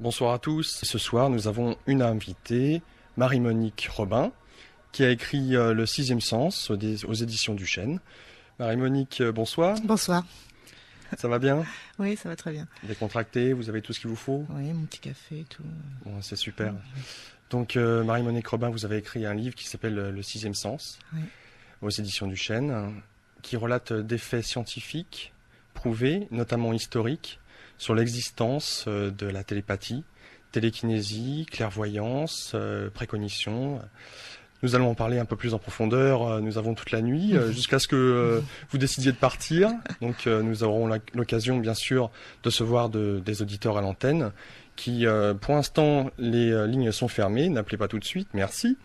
Bonsoir à tous. Ce soir, nous avons une invitée, Marie-Monique Robin, qui a écrit Le Sixième Sens aux éditions du Chêne. Marie-Monique, bonsoir. Bonsoir. Ça va bien? Oui, ça va très bien. Décontracté, vous avez tout ce qu'il vous faut? Oui, mon petit café et tout. Bon, c'est super. Donc, Marie-Monique Robin, vous avez écrit un livre qui s'appelle Le Sixième Sens, aux éditions du Chêne, qui relate des faits scientifiques, prouvés, notamment historiques, sur l'existence de la télépathie, télékinésie, clairvoyance, précognition. Nous allons en parler un peu plus en profondeur. Nous avons toute la nuit jusqu'à ce que vous décidiez de partir. Donc nous aurons l'occasion, bien sûr, de se voir des auditeurs à l'antenne qui, pour l'instant, les lignes sont fermées. N'appelez pas tout de suite, merci.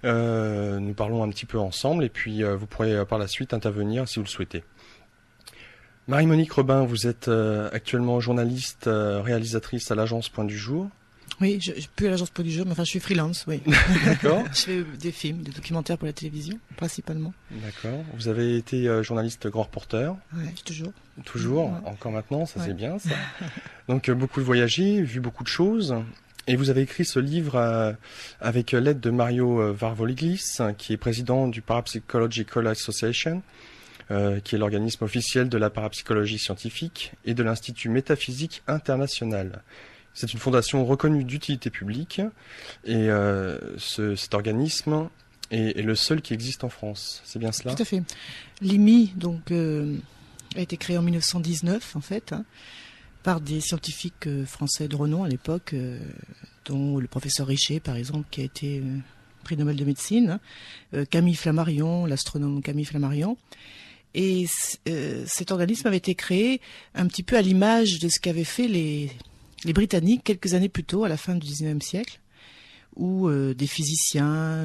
Nous parlons un petit peu ensemble et puis vous pourrez par la suite intervenir si vous le souhaitez. Marie-Monique Robin, vous êtes actuellement journaliste, réalisatrice à l'agence Point du Jour. Oui, je suis plus à l'agence Point du Jour, mais enfin je suis freelance, oui. D'accord. Je fais des films, des documentaires pour la télévision, principalement. D'accord. Vous avez été journaliste grand reporter. Oui, toujours. Toujours, encore maintenant, ça c'est bien ça. Donc beaucoup voyagé, vu beaucoup de choses. Et vous avez écrit ce livre avec l'aide de Mario Varvoliglis, qui est président du Parapsychological Association, qui est l'organisme officiel de la parapsychologie scientifique et de l'Institut métaphysique international. C'est une fondation reconnue d'utilité publique et cet organisme est le seul qui existe en France. C'est bien cela? Tout à fait. L'IMI donc, a été créé en 1919 en fait, par des scientifiques français de renom à l'époque, dont le professeur Richer par exemple, qui a été prix Nobel de médecine, Camille Flammarion, l'astronome Camille Flammarion. Et cet organisme avait été créé un petit peu à l'image de ce qu'avaient fait les Britanniques quelques années plus tôt, à la fin du XIXe siècle, où des physiciens,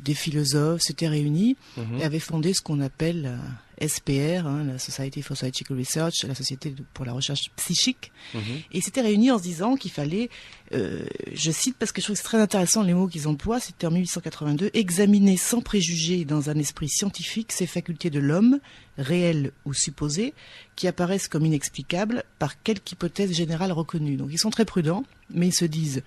des philosophes s'étaient réunis et avaient fondé ce qu'on appelle la SPR, la Society for Psychical Research, la Société pour la recherche psychique. Et ils s'étaient réunis en se disant qu'il fallait, je cite parce que je trouve que c'est très intéressant les mots qu'ils emploient, c'était en 1882, examiner sans préjugés dans un esprit scientifique ces facultés de l'homme, réelles ou supposées, qui apparaissent comme inexplicables par quelque hypothèse générale reconnue. Donc ils sont très prudents, mais ils se disent...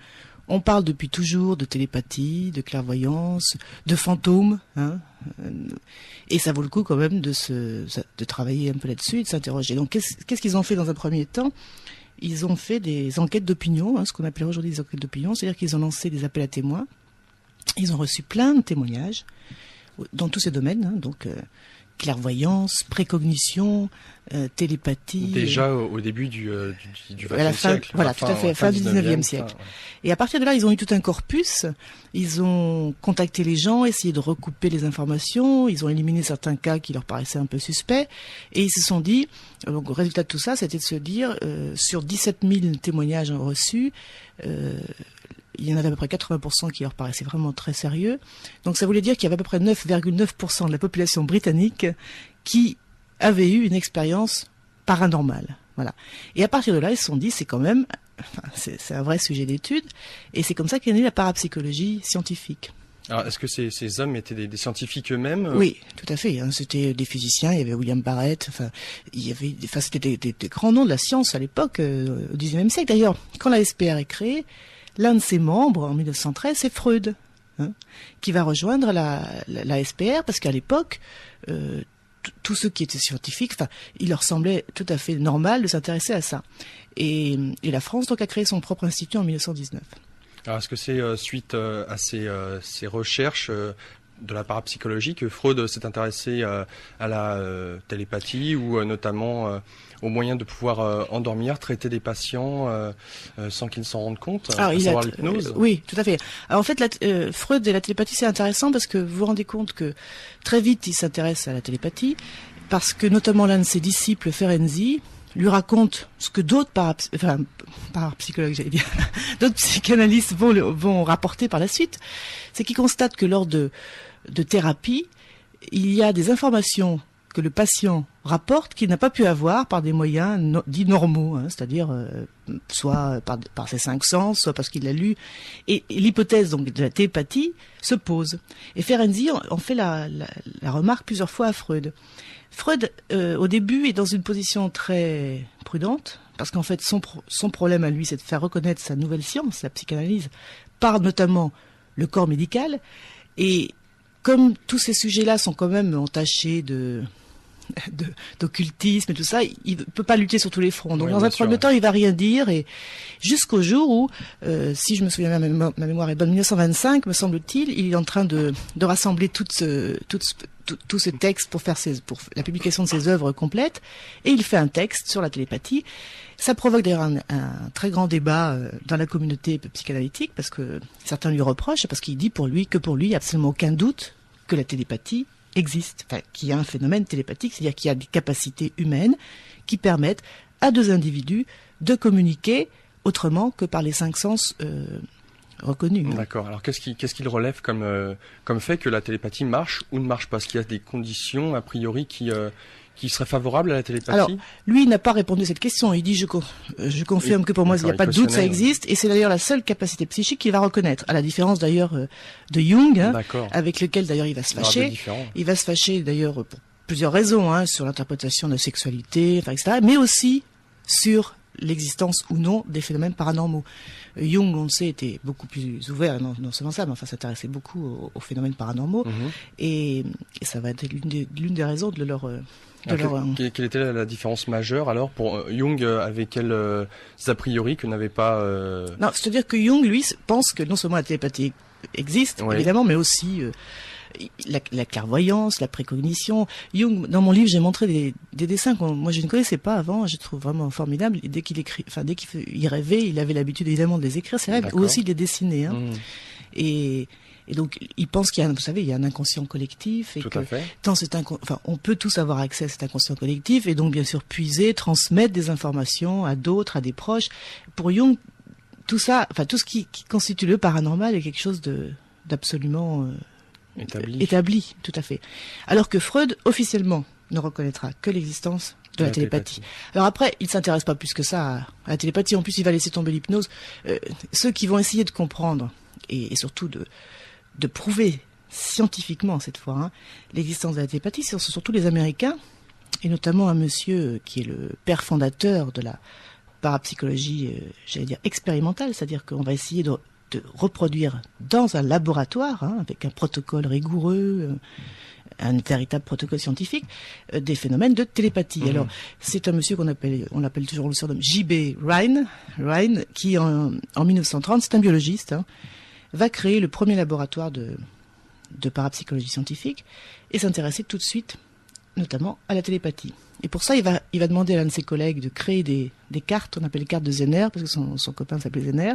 On parle depuis toujours de télépathie, de clairvoyance, de fantômes, et ça vaut le coup quand même de travailler un peu là-dessus et de s'interroger. Donc qu'est-ce qu'ils ont fait dans un premier temps? Ils ont fait des enquêtes d'opinion, ce qu'on appelle aujourd'hui des enquêtes d'opinion, c'est-à-dire qu'ils ont lancé des appels à témoins. Ils ont reçu plein de témoignages dans tous ces domaines, donc clairvoyance, précognition, télépathie. Déjà au début du XXe siècle. Voilà, tout à fait, fin du XIXe siècle. Et à partir de là, ils ont eu tout un corpus. Ils ont contacté les gens, essayé de recouper les informations. Ils ont éliminé certains cas qui leur paraissaient un peu suspects. Et ils se sont dit, donc le résultat de tout ça, c'était de se dire, sur 17 000 témoignages reçus, il y en avait à peu près 80% qui leur paraissaient vraiment très sérieux. Donc ça voulait dire qu'il y avait à peu près 9,9% de la population britannique qui avait eu une expérience paranormale. Voilà. Et à partir de là, ils se sont dit, c'est quand même, c'est un vrai sujet d'étude, et c'est comme ça qu'est née la parapsychologie scientifique. Alors, est-ce que ces hommes étaient des scientifiques eux-mêmes? Oui, tout à fait. C'était des physiciens. Il y avait William Barrett. C'était des grands noms de la science à l'époque, au XIXe siècle. D'ailleurs, quand la SPR est créée, l'un de ses membres, en 1913, c'est Freud, qui va rejoindre la SPR, parce qu'à l'époque, tous ceux qui étaient scientifiques, il leur semblait tout à fait normal de s'intéresser à ça. Et la France, donc, a créé son propre institut en 1919. Alors, est-ce que c'est suite à ces recherches de la parapsychologie que Freud s'est intéressé à la télépathie ou notamment aux moyens de pouvoir endormir, traiter des patients sans qu'ils s'en rendent compte, à savoir l'hypnose? Oui, tout à fait. Alors, en fait, Freud et la télépathie, c'est intéressant parce que vous vous rendez compte que très vite, il s'intéresse à la télépathie parce que notamment l'un de ses disciples, Ferenczi, lui raconte ce que d'autres parapsychologues, j'allais dire, d'autres psychanalystes vont rapporter par la suite, c'est qu'ils constatent que lors de thérapie, il y a des informations que le patient rapporte qu'il n'a pas pu avoir par des moyens dits normaux, c'est-à-dire soit par ses 5 sens, soit parce qu'il l'a lu. Et l'hypothèse donc de la télépathie se pose. Et Ferenczi en fait la remarque plusieurs fois à Freud. Freud, au début, est dans une position très prudente, parce qu'en fait, son problème à lui, c'est de faire reconnaître sa nouvelle science, la psychanalyse, par notamment le corps médical. Et comme tous ces sujets-là sont quand même entachés d'occultisme et tout ça, il peut pas lutter sur tous les fronts. Donc dans un premier temps, il va rien dire, et jusqu'au jour où, si je me souviens bien, ma mémoire est bonne, 1925, me semble-t-il, il est en train de rassembler tous ces textes pour pour la publication de ses œuvres complètes, et il fait un texte sur la télépathie. Ça provoque d'ailleurs un très grand débat dans la communauté psychanalytique, parce que certains lui reprochent, parce qu'il dit que pour lui, il n'y a absolument aucun doute que la télépathie existe, enfin, qu'il y a un phénomène télépathique, c'est-à-dire qu'il y a des capacités humaines qui permettent à deux individus de communiquer autrement que par les 5 sens reconnus. D'accord. Alors qu'est-ce qu'il relève comme fait que la télépathie marche ou ne marche pas? Est-ce qu'il y a des conditions a priori qui seraient favorables à la télépathie? Alors, lui, il n'a pas répondu à cette question. Il dit, je confirme que pour moi, il n'y a pas de doute, ça existe. Et c'est d'ailleurs la seule capacité psychique qu'il va reconnaître. À la différence d'ailleurs de Jung, avec lequel d'ailleurs il va se fâcher. Il va se fâcher d'ailleurs pour plusieurs raisons, sur l'interprétation de la sexualité, etc. Mais aussi sur l'existence ou non des phénomènes paranormaux. Jung, on le sait, était beaucoup plus ouvert, non seulement ça, mais enfin s'intéressait beaucoup aux phénomènes paranormaux. Et ça va être l'une des raisons de leur... Quelle était la différence majeure alors pour Jung avait quels a priori que n'avait pas Non, c'est-à-dire que Jung, lui, pense que non seulement la télépathie existe, évidemment, mais aussi la clairvoyance, la précognition. Jung, dans mon livre, j'ai montré des dessins que moi je ne connaissais pas avant, je trouve vraiment formidables. Dès qu'il rêvait, il avait l'habitude évidemment de les écrire, ses rêves, ou aussi de les dessiner. Et donc, il pense qu'il y a, vous savez, il y a un inconscient collectif, et on peut tous avoir accès à cet inconscient collectif, et donc bien sûr puiser, transmettre des informations à d'autres, à des proches. Pour Jung, tout ça, tout ce qui constitue le paranormal est quelque chose d'absolument établi, tout à fait. Alors que Freud, officiellement, ne reconnaîtra que l'existence de la télépathie. Alors après, il s'intéresse pas plus que ça à la télépathie. En plus, il va laisser tomber l'hypnose. Ceux qui vont essayer de comprendre et surtout de prouver scientifiquement cette fois l'existence de la télépathie, ce sont surtout les Américains, et notamment un monsieur qui est le père fondateur de la parapsychologie, j'allais dire expérimentale, c'est-à-dire qu'on va essayer de reproduire dans un laboratoire, avec un protocole rigoureux, un véritable protocole scientifique, des phénomènes de télépathie. Alors, c'est un monsieur on appelle toujours le surnom J.B. Rhine, qui en 1930, c'est un biologiste, va créer le premier laboratoire de parapsychologie scientifique et s'intéresser tout de suite, notamment à la télépathie. Et pour ça, il va demander à l'un de ses collègues de créer des cartes, on appelle les cartes de Zener, parce que son copain s'appelait Zener.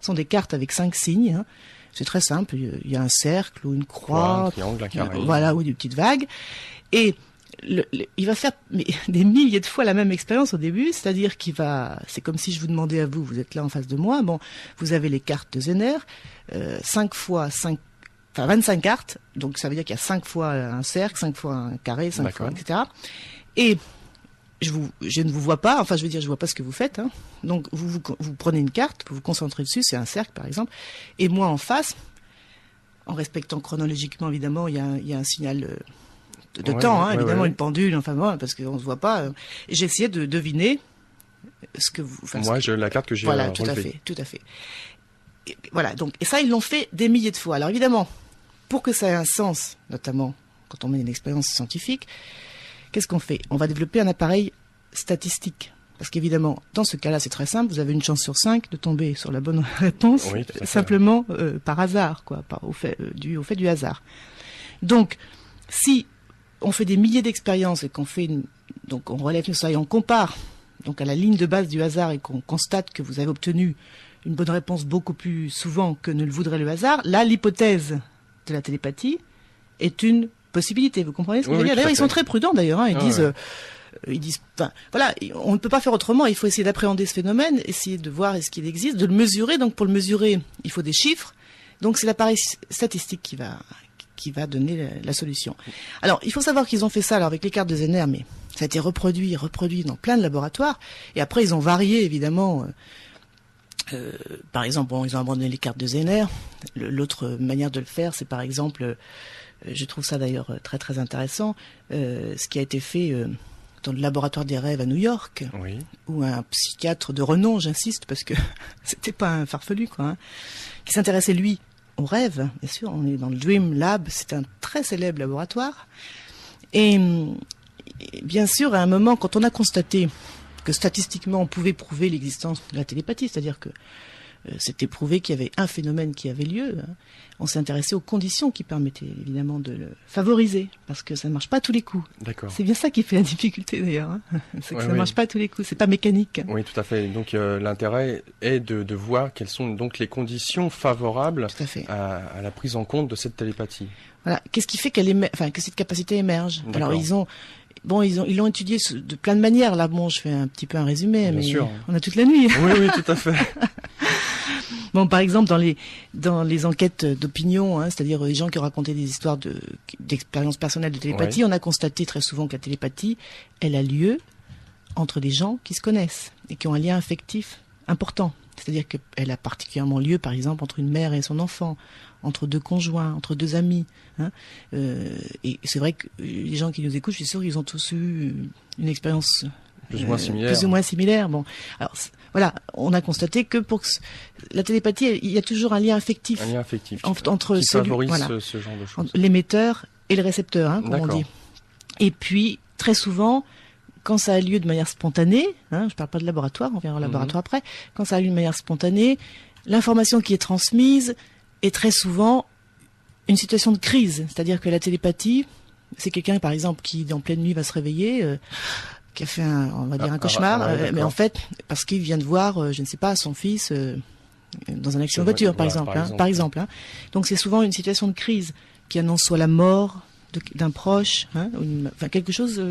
Ce sont des cartes avec 5 signes. C'est très simple. Il y a un cercle ou une croix, un triangle, un carré. Voilà, ou des petites vagues. Et il va faire des milliers de fois la même expérience au début, c'est-à-dire c'est comme si je vous demandais à vous êtes là en face de moi, vous avez les cartes de Zener, 5 fois 5, 25 cartes, donc ça veut dire qu'il y a 5 fois un cercle, 5 fois un carré, 5 fois, etc. Et je ne vous vois pas, je vois pas ce que vous faites, donc vous prenez une carte, vous vous concentrez dessus, c'est un cercle par exemple, et moi en face, en respectant chronologiquement évidemment, il y a un signal de temps, évidemment, une pendule, parce qu'on se voit pas. J'ai essayé de deviner ce que vous... la carte que j'ai relevée. Tout à fait. Et voilà, donc, et ça, ils l'ont fait des milliers de fois. Alors évidemment, pour que ça ait un sens, notamment quand on mène une expérience scientifique, qu'est-ce qu'on fait? On va développer un appareil statistique. Parce qu'évidemment, dans ce cas-là, c'est très simple, vous avez une chance sur 5 de tomber sur la bonne réponse, simplement par hasard, au fait du hasard. Donc, si on fait des milliers d'expériences et donc on relève ça et on compare donc à la ligne de base du hasard et qu'on constate que vous avez obtenu une bonne réponse beaucoup plus souvent que ne le voudrait le hasard, là l'hypothèse de la télépathie est une possibilité. Vous comprenez ce que je veux dire? D'ailleurs, ils sont très prudents d'ailleurs. Ils disent, on ne peut pas faire autrement. Il faut essayer d'appréhender ce phénomène, essayer de voir est-ce qu'il existe, de le mesurer. Donc pour le mesurer, il faut des chiffres. Donc c'est l'appareil statistique qui va donner la solution. Alors, il faut savoir qu'ils ont fait ça avec les cartes de Zener, mais ça a été reproduit dans plein de laboratoires. Et après, ils ont varié, évidemment. Par exemple, ils ont abandonné les cartes de Zener. L'autre manière de le faire, c'est par exemple, je trouve ça d'ailleurs très très intéressant, ce qui a été fait dans le laboratoire des rêves à New York, Oui. où un psychiatre de renom, j'insiste, parce que c'était pas un farfelu, quoi, hein, qui s'intéressait, lui, aux rêves. Bien sûr, on est dans le Dream Lab, c'est un très célèbre laboratoire. Et bien sûr, à un moment, quand on a constaté que statistiquement, on pouvait prouver l'existence de la télépathie, c'est-à-dire que c'était prouvé qu'il y avait un phénomène qui avait lieu, hein, on s'est intéressé aux conditions qui permettaient évidemment de le favoriser, parce que ça ne marche pas à tous les coups. D'accord. C'est bien ça qui fait la difficulté d'ailleurs, hein. C'est que ça ne marche pas à tous les coups, c'est pas mécanique. Oui, tout à fait. Donc l'intérêt est de voir quelles sont donc les conditions favorables à la prise en compte de cette télépathie. Voilà. Qu'est-ce qui fait que cette capacité émerge? Alors ils l'ont étudié de plein de manières. Là, bon, je fais un petit peu un résumé, mais sûr. On a toute la nuit. Oui, tout à fait. Bon, par exemple, dans les enquêtes d'opinion, hein, c'est-à-dire les gens qui ont raconté des histoires d'expériences personnelles de télépathie, on a constaté très souvent que la télépathie, elle a lieu entre des gens qui se connaissent et qui ont un lien affectif important. C'est-à-dire qu'elle a particulièrement lieu, par exemple, entre une mère et son enfant, entre deux conjoints, entre deux amis. Hein. Et c'est vrai que les gens qui nous écoutent, je suis sûr qu'ils ont tous eu une expérience plus ou moins similaire. Bon, alors voilà, on a constaté que pour la télépathie, il y a toujours un lien affectif. Un lien affectif entre qui favorise ce genre de choses. L'émetteur et le récepteur, hein, comme on dit. Et puis, très souvent, quand ça a lieu de manière spontanée, hein, je parle pas de laboratoire, on verra au laboratoire après, quand ça a lieu de manière spontanée, l'information qui est transmise est très souvent une situation de crise. C'est-à-dire que la télépathie, c'est quelqu'un, par exemple, qui, en pleine nuit, va se réveiller, qui a fait un cauchemar, mais en fait, parce qu'il vient de voir, je ne sais pas, son fils dans un accident de voiture, par exemple. Hein. Donc c'est souvent une situation de crise qui annonce soit la mort d'un proche, hein, quelque chose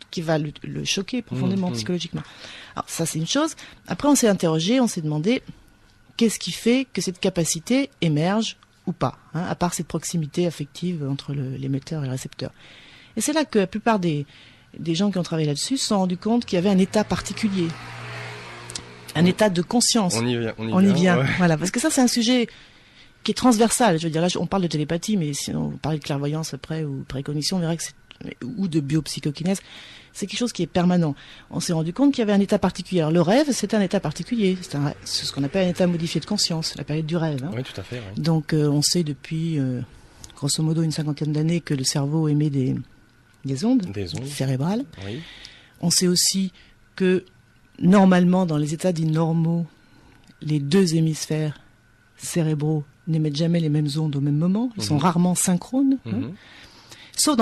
qui va le choquer profondément psychologiquement. Alors ça, c'est une chose. Après, on s'est interrogé, on s'est demandé qu'est-ce qui fait que cette capacité émerge ou pas, hein, à part cette proximité affective entre l'émetteur et le récepteur. Et c'est là que la plupart des gens qui ont travaillé là-dessus se sont rendus compte qu'il y avait un état particulier, un état de conscience. On y vient. Ouais. Voilà, parce que ça, c'est un sujet qui est transversal. Je veux dire, là, on parle de télépathie, mais si on parle de clairvoyance après ou précognition, on verra que ou de biopsychokinèse, c'est quelque chose qui est permanent. On s'est rendu compte qu'il y avait un état particulier. Alors, le rêve, c'est un état particulier. C'est ce qu'on appelle un état modifié de conscience, la période du rêve. Hein. Oui, tout à fait. Oui. Donc, on sait depuis, grosso modo, une 50aine d'années que le cerveau émet des ondes cérébrales. Oui. On sait aussi que, normalement, dans les états dits normaux, les deux hémisphères cérébraux n'émettent jamais les mêmes ondes au même moment. Ils sont rarement synchrones. Hein. Sauf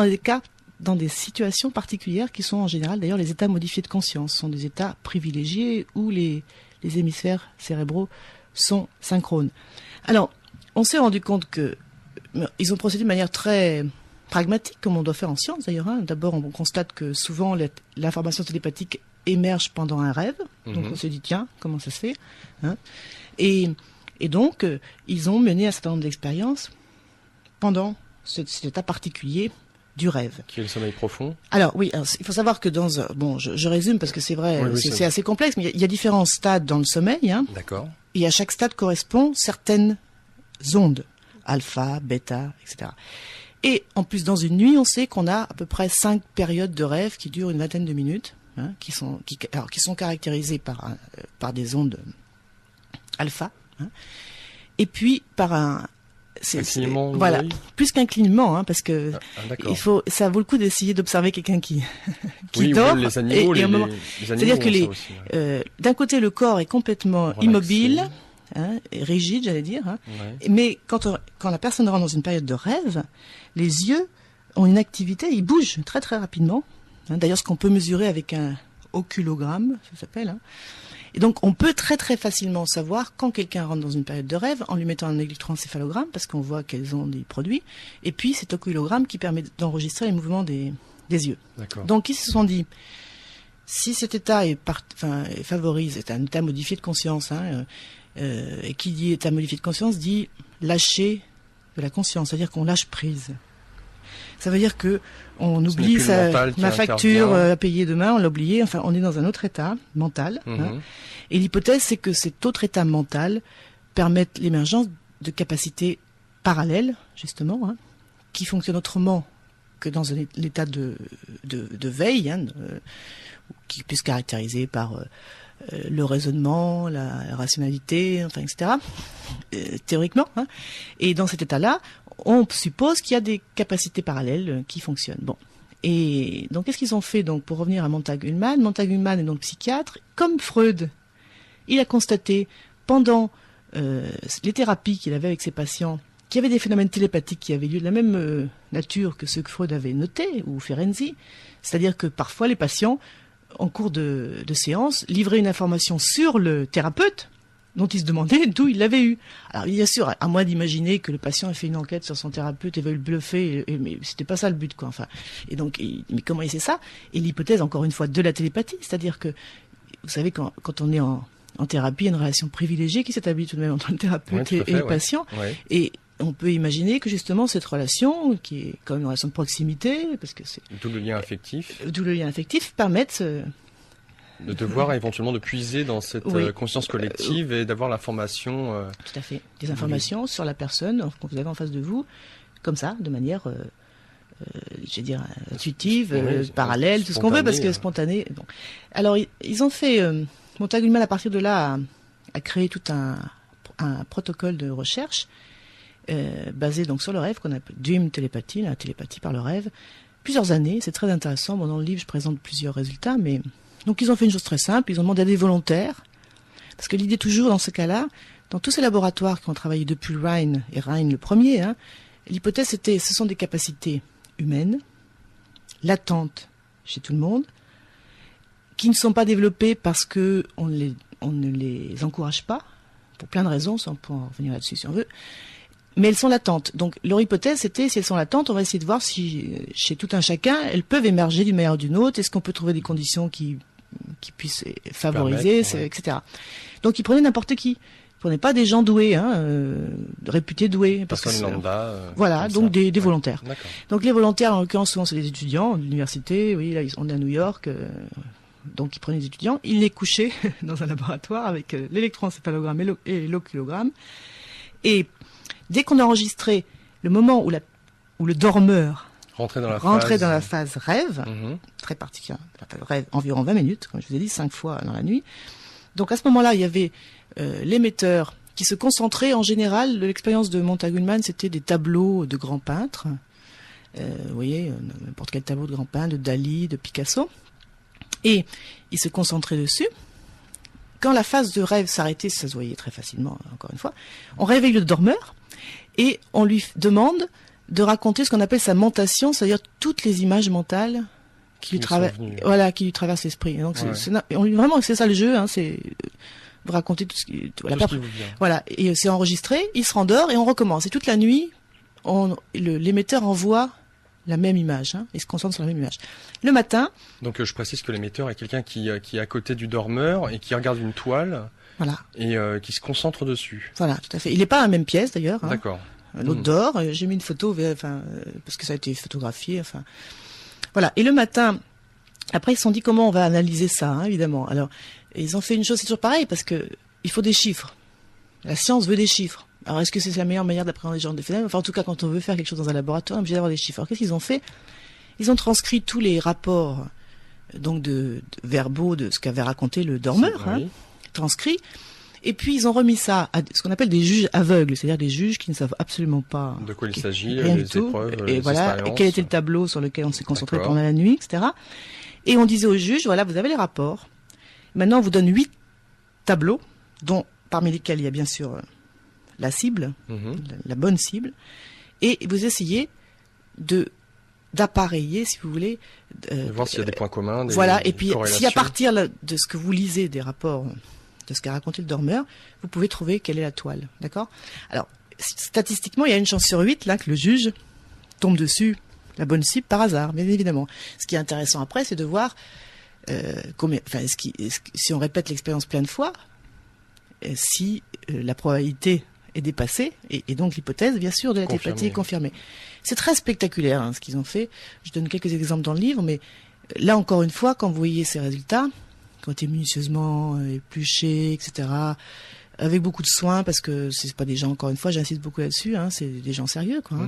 dans des situations particulières qui sont en général, d'ailleurs, les états modifiés de conscience. Ce sont des états privilégiés où les hémisphères cérébraux sont synchrones. Alors, on s'est rendu compte ils ont procédé de manière très pragmatique, comme on doit faire en science d'ailleurs. Hein. D'abord, on constate que souvent l'information télépathique émerge pendant un rêve. Donc on se dit, tiens, comment ça se fait, hein. Et donc, ils ont mené un certain nombre d'expériences pendant cet état particulier du rêve. Qui est le sommeil profond. Alors oui, il faut savoir que je résume parce que c'est vrai, c'est assez complexe, mais il y a différents stades dans le sommeil. Hein. D'accord. Et à chaque stade correspond certaines ondes, alpha, bêta, etc. Et en plus, dans une nuit, on sait qu'on a à peu près 5 périodes de rêve qui durent une vingtaine de minutes, hein, qui sont caractérisées par des ondes alpha, hein, et puis par voilà, plus qu'un clignement, hein, parce que ça vaut le coup d'essayer d'observer quelqu'un qui dort. Les animaux, c'est-à-dire que d'un côté le corps est complètement immobile, hein, rigide, j'allais dire, hein, mais quand la personne rentre dans une période de rêve, les yeux ont une activité, ils bougent très très rapidement. Hein, d'ailleurs, ce qu'on peut mesurer avec un oculogramme, ça s'appelle. Hein. Et donc, on peut très très facilement savoir quand quelqu'un rentre dans une période de rêve en lui mettant un électroencéphalogramme, parce qu'on voit quelles ondes il produit, et puis cet oculogramme qui permet d'enregistrer les mouvements des yeux. D'accord. Donc, ils se sont dit, si cet état favorise, c'est un état modifié de conscience, hein, et qui dit état modifié de conscience dit lâcher de la conscience, c'est-à-dire qu'on lâche prise. Ça veut dire que on oublie ma facture à payer demain, on l'a oublié. Enfin, on est dans un autre état mental. Hein. Et l'hypothèse, c'est que cet autre état mental permette l'émergence de capacités parallèles, justement, hein, qui fonctionnent autrement que dans un état de veille, qui peut se caractériser par le raisonnement, la rationalité, enfin, etc., théoriquement. Et dans cet état-là, on suppose qu'il y a des capacités parallèles qui fonctionnent. Bon. Et donc, qu'est-ce qu'ils ont fait donc pour revenir à Montag Ullmann? Montag Ullmann est donc psychiatre. Comme Freud, il a constaté pendant les thérapies qu'il avait avec ses patients qu'il y avait des phénomènes télépathiques qui avaient lieu de la même nature que ceux que Freud avait notés, ou Ferenczi. C'est-à-dire que parfois les patients, en cours de séance, livraient une information sur le thérapeute dont ils se demandaient d'où il l'avait eu. Alors bien sûr, à moins d'imaginer que le patient ait fait une enquête sur son thérapeute et veut le bluffer, mais c'était pas ça le but, quoi. Enfin, et donc, mais comment il sait ça? Et l'hypothèse, encore une fois, de la télépathie, c'est-à-dire que, vous savez, quand on est en thérapie, il y a une relation privilégiée qui s'établit tout de même entre le thérapeute et le patient. Ouais. Et on peut imaginer que justement cette relation, qui est quand même une relation de proximité, parce que c'est d'où le lien affectif, permette de devoir éventuellement de puiser dans cette conscience collective et d'avoir l'information. Tout à fait, des informations sur la personne que vous avez en face de vous, comme ça, de manière, je vais dire, intuitive, parallèle, tout ce qu'on veut, parce que spontané. Bon. Alors ils ont fait, Montag Ullmann à partir de là a créé tout un protocole de recherche. Basé donc sur le rêve qu'on appelle dream télépathie, la télépathie par le rêve, plusieurs années, c'est très intéressant. Bon, dans le livre, je présente plusieurs résultats, mais donc ils ont fait une chose très simple, ils ont demandé à des volontaires, parce que l'idée toujours dans ce cas-là, dans tous ces laboratoires qui ont travaillé depuis Rhine, et Rhine le premier, l'hypothèse c'était, ce sont des capacités humaines, latentes chez tout le monde, qui ne sont pas développées parce que on ne les encourage pas, pour plein de raisons, on peut en revenir là-dessus si on veut. Mais elles sont latentes. Donc leur hypothèse c'était, si elles sont latentes, on va essayer de voir si chez tout un chacun, elles peuvent émerger d'une manière ou d'une autre. Est-ce qu'on peut trouver des conditions qui puissent favoriser, etc. Donc ils prenaient n'importe qui. Ils prenaient pas des gens doués, réputés doués. Personne lambda. Voilà, donc des volontaires. D'accord. Donc les volontaires, en l'occurrence, souvent c'est des étudiants de l'université. Oui, là on est à New York. Donc ils prenaient des étudiants, ils les couchaient dans un laboratoire avec l'électroencéphalogramme et l'oculogramme. Et dès qu'on a enregistré le moment où le dormeur rentrait dans la phase rêve, très particulière, la phase rêve, environ 20 minutes, comme je vous ai dit, 5 fois dans la nuit. Donc à ce moment-là, il y avait l'émetteur qui se concentrait, en général, l'expérience de Montag Ullmann, c'était des tableaux de grands peintres. Vous voyez, n'importe quel tableau de grands peintres, de Dali, de Picasso. Et il se concentrait dessus. Quand la phase de rêve s'arrêtait, ça se voyait très facilement, encore une fois, on réveille le dormeur et on lui demande de raconter ce qu'on appelle sa mentation, c'est-à-dire toutes les images mentales qui lui traversent l'esprit. Donc vraiment, c'est ça le jeu, c'est vous raconter tout ce qui vous vient. Voilà, et c'est enregistré, il se rendort et on recommence. Et toute la nuit, l'émetteur envoie la même image, il se concentre sur la même image. Le matin... Donc je précise que l'émetteur est quelqu'un qui est à côté du dormeur et qui regarde une toile et qui se concentre dessus. Voilà, tout à fait. Il n'est pas dans la même pièce d'ailleurs. D'accord. L'autre dort, j'ai mis une photo, parce que ça a été photographié. Voilà, et le matin, après ils se sont dit comment on va analyser ça, évidemment. Alors, ils ont fait une chose, c'est toujours pareil, parce que il faut des chiffres. La science veut des chiffres. Alors, est-ce que c'est la meilleure manière d'appréhender les genres de phénomènes? Enfin, en tout cas, quand on veut faire quelque chose dans un laboratoire, on est obligé d'avoir des chiffres. Alors, qu'est-ce qu'ils ont fait? Ils ont transcrit tous les rapports, donc de verbaux de ce qu'avait raconté le dormeur, transcrit. Et puis, ils ont remis ça à ce qu'on appelle des juges aveugles, c'est-à-dire des juges qui ne savent absolument pas de quoi il s'agit, les épreuves, et voilà, et quel était le tableau sur lequel on s'est concentré pendant la nuit, etc. Et on disait aux juges, voilà, vous avez les rapports. Maintenant, on vous donne 8 tableaux, dont parmi lesquels il y a bien sûr la cible, la bonne cible, et vous essayez d'appareiller, si vous voulez, de voir s'il y a des points communs, et puis si à partir de ce que vous lisez des rapports, de ce qu'a raconté le dormeur, vous pouvez trouver quelle est la toile, d'accord? Alors, statistiquement, il y a une chance sur 8, là, que le juge tombe dessus, la bonne cible, par hasard, bien évidemment. Ce qui est intéressant après, c'est de voir si on répète l'expérience plein de fois, si la probabilité est dépassée, et donc l'hypothèse, bien sûr, de la télépathie est confirmée. C'est très spectaculaire, ce qu'ils ont fait. Je donne quelques exemples dans le livre, mais là, encore une fois, quand vous voyez ces résultats, qui ont été minutieusement épluchés, etc., avec beaucoup de soin, parce que c'est pas des gens, encore une fois, j'insiste beaucoup là-dessus, c'est des gens sérieux, quoi.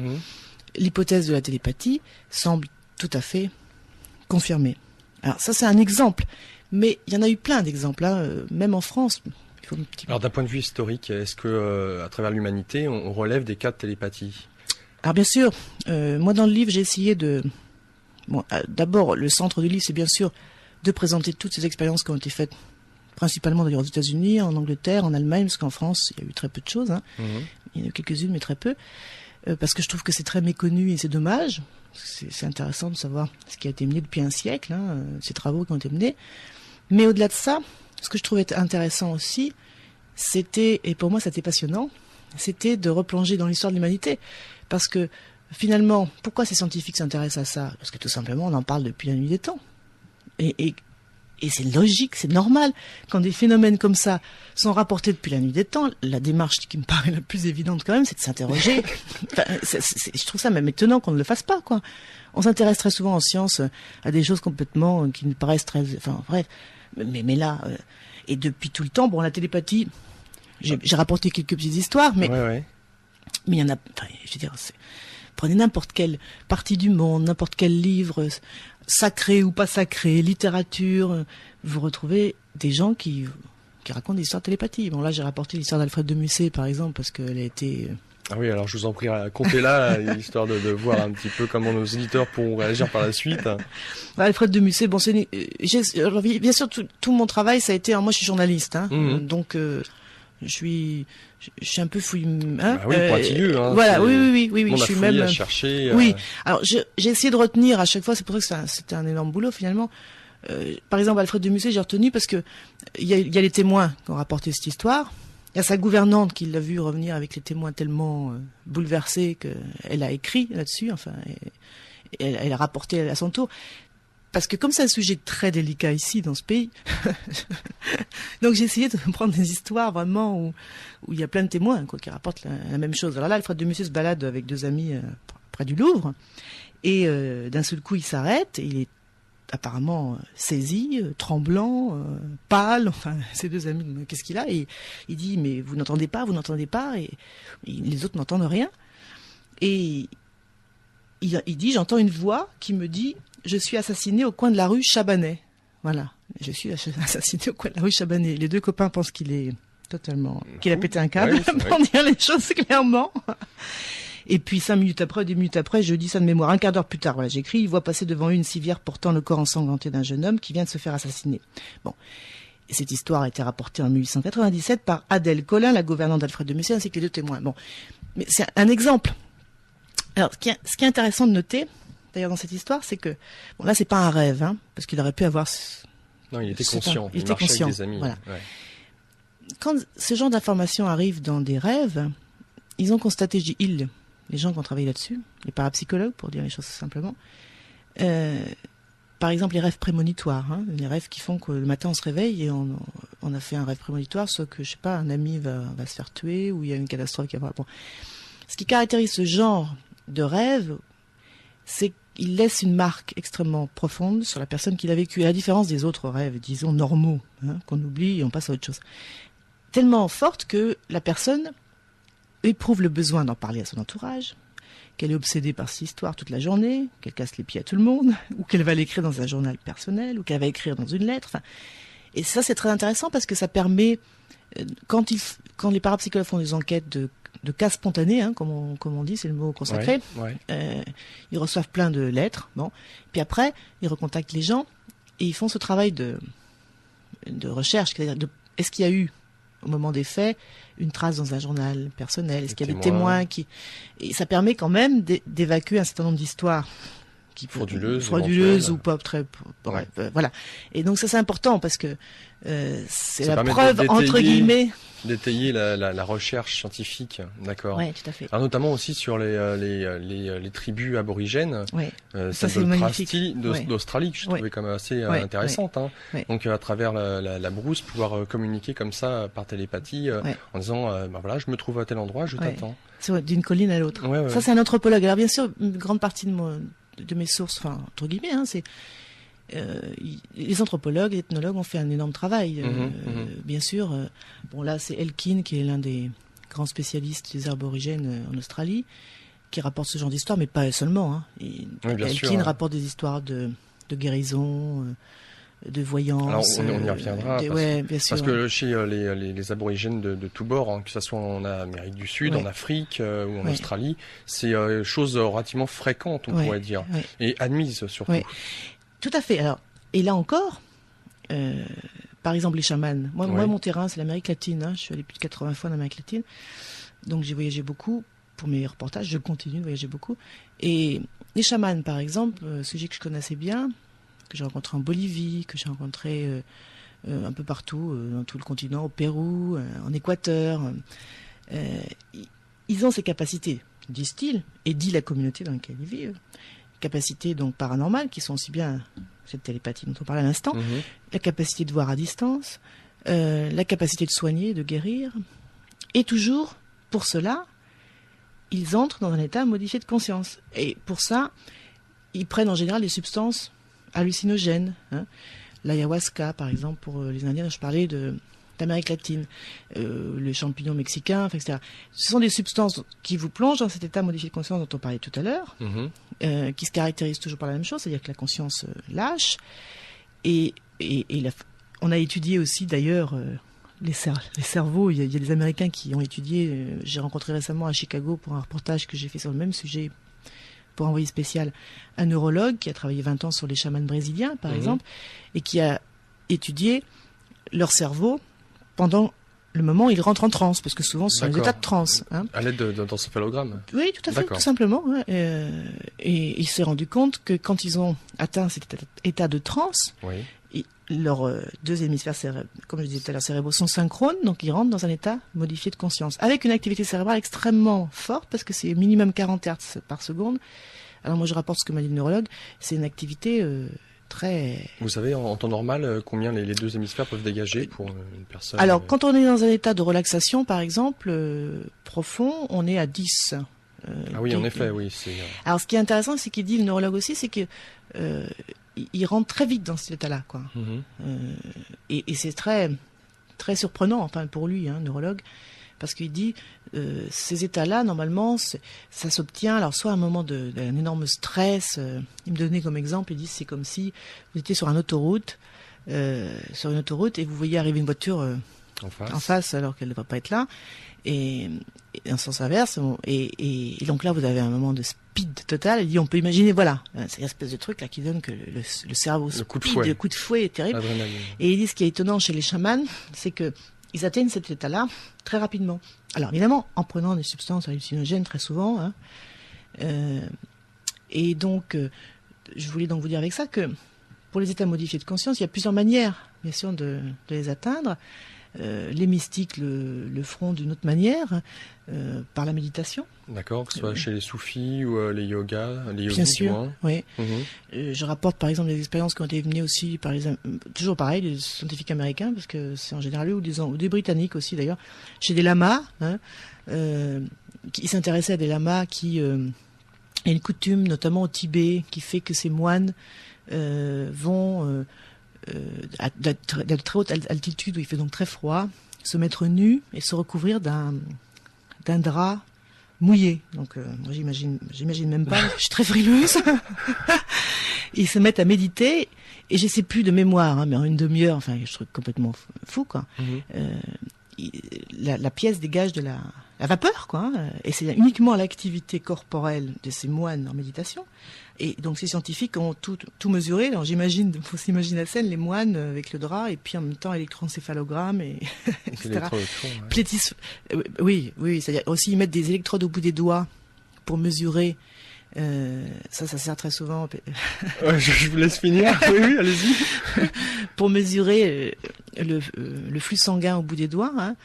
l'hypothèse de la télépathie semble tout à fait confirmée. Alors ça, c'est un exemple, mais il y en a eu plein d'exemples, hein, même en France. Alors d'un point de vue historique, est-ce que à travers l'humanité, on relève des cas de télépathie? Alors bien sûr, moi dans le livre, j'ai essayé de... Bon, d'abord, le centre du livre, c'est bien sûr de présenter toutes ces expériences qui ont été faites, principalement d'ailleurs aux États-Unis, en Angleterre, en Allemagne, parce qu'en France, il y a eu très peu de choses. Hein. Il y en a eu quelques-unes, mais très peu. Parce que je trouve que c'est très méconnu et c'est dommage. C'est intéressant de savoir ce qui a été mené depuis un siècle, hein, ces travaux qui ont été menés. Mais au-delà de ça, ce que je trouvais intéressant aussi, c'était, et pour moi c'était passionnant, c'était de replonger dans l'histoire de l'humanité. Parce que finalement, pourquoi ces scientifiques s'intéressent à ça? Parce que tout simplement, on en parle depuis la nuit des temps. Et c'est logique, c'est normal. Quand des phénomènes comme ça sont rapportés depuis la nuit des temps, la démarche qui me paraît la plus évidente quand même, c'est de s'interroger. Enfin, je trouve ça même étonnant qu'on ne le fasse pas, quoi. On s'intéresse très souvent en science à des choses complètement qui nous paraissent très... Enfin, bref. Mais là... et depuis tout le temps, bon, la télépathie, j'ai rapporté quelques petites histoires, mais... Ouais. Mais il y en a... Enfin, je veux dire, prenez n'importe quelle partie du monde, n'importe quel livre... sacré ou pas sacré, littérature, vous retrouvez des gens qui racontent des histoires de télépathie. Bon, là, j'ai rapporté l'histoire d'Alfred de Musset, par exemple, parce qu'elle a été... Ah oui, alors je vous en prie, comptez-la, histoire de voir un petit peu comment nos éditeurs pourront réagir par la suite. Alfred de Musset, bon, alors, bien sûr, tout mon travail, ça a été... Alors, moi, je suis journaliste, hein, donc... je suis un peu fouille, hein, oui, pointilleux, hein. Voilà, oui, je suis même à chercher. Oui. Alors j'ai essayé de retenir à chaque fois, c'est pour ça que c'était un énorme boulot finalement. Par exemple, Alfred de Musset, j'ai retenu parce que il y a les témoins qui ont rapporté cette histoire. Il y a sa gouvernante qui l'a vu revenir avec les témoins tellement bouleversés qu'elle a écrit là-dessus. Enfin, elle a rapporté à son tour. Parce que comme c'est un sujet très délicat ici, dans ce pays, donc j'ai essayé de prendre des histoires vraiment où il y a plein de témoins qui rapportent la même chose. Alors là, Alfred de Musset se balade avec deux amis près du Louvre, et d'un seul coup, il s'arrête, et il est apparemment saisi, tremblant, pâle, enfin, ses deux amis, qu'est-ce qu'il a? Et il dit, mais vous n'entendez pas, et les autres n'entendent rien. Et il dit, j'entends une voix qui me dit, je suis assassiné au coin de la rue Chabanais. Voilà. Je suis assassiné au coin de la rue Chabanais. Les deux copains pensent qu'il est totalement, qu'il a pété un câble, pour dire les choses clairement. Et puis 10 minutes après, je dis ça de mémoire. Un quart d'heure plus tard, voilà, j'écris, il voit passer devant lui une civière portant le corps ensanglanté d'un jeune homme qui vient de se faire assassiner. Bon. Et cette histoire a été rapportée en 1897 par Adèle Collin, la gouvernante d'Alfred de Musset, ainsi que les deux témoins. Bon. Mais c'est un exemple. Alors, ce qui est intéressant de noter, d'ailleurs, dans cette histoire, c'est que, bon, là, c'est pas un rêve, hein, parce qu'il aurait pu avoir... Non, il était conscient. Il était conscient. Avec des amis. Voilà. Ouais. Quand ce genre d'informations arrive dans des rêves, ils ont constaté, je dis ils, les gens qui ont travaillé là-dessus, les parapsychologues, pour dire les choses simplement, par exemple, les rêves prémonitoires, hein, les rêves qui font que le matin, on se réveille et on a fait un rêve prémonitoire, soit que, je sais pas, un ami va se faire tuer, ou il y a une catastrophe qui va... Bon. Ce qui caractérise ce genre de rêve, c'est qu'il laisse une marque extrêmement profonde sur la personne qui l'a vécu, à la différence des autres rêves, disons, normaux, hein, qu'on oublie et on passe à autre chose. Tellement forte que la personne éprouve le besoin d'en parler à son entourage, qu'elle est obsédée par cette histoire toute la journée, qu'elle casse les pieds à tout le monde, ou qu'elle va l'écrire dans un journal personnel, ou qu'elle va écrire dans une lettre. Enfin, et ça, c'est très intéressant parce que ça permet, quand les parapsychologues font des enquêtes de cas spontanés, hein, comme on dit, c'est le mot consacré. Ouais. Ils reçoivent plein de lettres, bon. Puis après, ils recontactent les gens et ils font ce travail de recherche. C'est-à-dire, est-ce qu'il y a eu, au moment des faits, une trace dans un journal personnel? Est-ce qu'il y a des témoins qui... Et ça permet quand même d'évacuer un certain nombre d'histoires frauduleuses ou pas très... Ouais. Voilà. Et donc ça, c'est important parce que c'est la preuve, entre guillemets... D'étayer la recherche scientifique, d'accord. Oui, tout à fait. Alors notamment aussi sur les tribus aborigènes, ça c'est magnifique, d'Australie, que je trouvais quand même assez intéressante. Hein. Ouais. Donc à travers la brousse, pouvoir communiquer comme ça par télépathie, en disant, voilà, je me trouve à tel endroit, je t'attends. C'est d'une colline à l'autre. Ouais. Ça c'est un anthropologue. Alors bien sûr, une grande partie de mes sources, enfin entre guillemets, hein, c'est les anthropologues, les ethnologues ont fait un énorme travail, bien sûr. Bon là, c'est Elkin qui est l'un des grands spécialistes des aborigènes en Australie, qui rapportent ce genre d'histoire, mais pas seulement. Hein. Elkin rapporte des histoires de guérison, de voyance. Alors on y reviendra, parce que chez les aborigènes de tous bords, hein, que ce soit en Amérique du Sud, en Afrique ou en Australie, c'est chose relativement fréquente, on pourrait dire, et admise surtout. Tout à fait. Alors, et là encore, par exemple les chamans. Moi, mon terrain, c'est l'Amérique latine. Hein. Je suis allé plus de 80 fois en Amérique latine, donc j'ai voyagé beaucoup pour mes reportages. Je continue de voyager beaucoup. Et les chamans, par exemple, sujet que je connaissais bien, que j'ai rencontré en Bolivie, que j'ai rencontré un peu partout, dans tout le continent, au Pérou, en Équateur. Ils ont ces capacités, disent-ils, et dit la communauté dans laquelle ils vivent, capacités donc paranormales, qui sont aussi bien cette télépathie dont on parlait à l'instant, la capacité de voir à distance, la capacité de soigner, de guérir, et toujours, pour cela, ils entrent dans un état modifié de conscience. Et pour ça, ils prennent en général des substances hallucinogènes, hein. L'ayahuasca par exemple pour les Indiens, je parlais d'Amérique latine, le champignon mexicain, etc. Ce sont des substances qui vous plongent dans cet état modifié de conscience dont on parlait tout à l'heure, qui se caractérise toujours par la même chose, c'est-à-dire que la conscience lâche, et on a étudié aussi d'ailleurs les cerveaux. Il y a des Américains qui ont étudié, j'ai rencontré récemment à Chicago pour un reportage que j'ai fait sur le même sujet pour envoyer spécial, un neurologue qui a travaillé 20 ans sur les chamans brésiliens, par exemple, et qui a étudié leur cerveau pendant le moment où ils rentrent en transe, parce que souvent, ce sont des états de transe. Hein. À l'aide d'encéphalogrammes. Oui, tout à fait, tout simplement. Ouais. Et il s'est rendu compte que quand ils ont atteint cet état de transe, leurs deux hémisphères, comme je disais tout à l'heure, cérébraux sont synchrones, donc ils rentrent dans un état modifié de conscience, avec une activité cérébrale extrêmement forte, parce que c'est minimum 40 Hz par seconde. Alors moi je rapporte ce que m'a dit le neurologue, c'est une activité très... Vous savez en temps normal combien les deux hémisphères peuvent dégager pour une personne? Alors quand on est dans un état de relaxation par exemple, profond, on est à 10. Ah oui, en effet, oui. Alors ce qui est intéressant, c'est qu'il dit, le neurologue aussi, c'est que il rentre très vite dans cet état-là, quoi. Et c'est très, très surprenant, enfin pour lui, hein, neurologue, parce qu'il dit ces états-là, normalement, ça s'obtient, alors soit à un moment d'un énorme stress. Il me donnait comme exemple, il dit c'est comme si vous étiez sur une autoroute, et vous voyez arriver une voiture en face alors qu'elle ne devrait pas être là. Et en sens inverse, et donc là vous avez un moment de speed total. Il dit on peut imaginer, voilà, c'est une espèce de truc là qui donne que le cerveau le speed, coup de fouet est terrible. Adrénaline. Et il dit ce qui est étonnant chez les chamans, c'est que ils atteignent cet état-là très rapidement. Alors évidemment en prenant des substances hallucinogènes très souvent, hein, et donc je voulais donc vous dire avec ça que pour les états modifiés de conscience, il y a plusieurs manières bien sûr de les atteindre. Les mystiques le feront d'une autre manière, par la méditation. D'accord, que ce soit chez les soufis ou les yogas, les yogis. Bien sûr, oui. Je rapporte par exemple des expériences qui ont été menées aussi par toujours pareil, les scientifiques américains, parce que c'est en général eux, ou des Britanniques aussi d'ailleurs, chez des lamas, hein, qui s'intéressaient à des lamas qui... il y a une coutume, notamment au Tibet, qui fait que ces moines vont... de très haute altitude où il fait donc très froid, se mettre nus et se recouvrir d'un drap mouillé. Donc moi j'imagine même pas, je suis très frileuse. Ils se mettent à méditer et je sais plus de mémoire, hein, mais en une demi-heure, enfin je trouve complètement fou quoi. La pièce dégage de la vapeur quoi, hein, et c'est uniquement l'activité corporelle de ces moines en méditation. Et donc ces scientifiques ont tout mesuré. Alors j'imagine, faut s'imaginer la scène, les moines avec le drap et puis en même temps électroencéphalogramme et etc. Oui, c'est-à-dire aussi ils mettent des électrodes au bout des doigts pour mesurer. Ça sert très souvent. Je vous laisse finir. Oui, allez-y. Pour mesurer le flux sanguin au bout des doigts. Hein.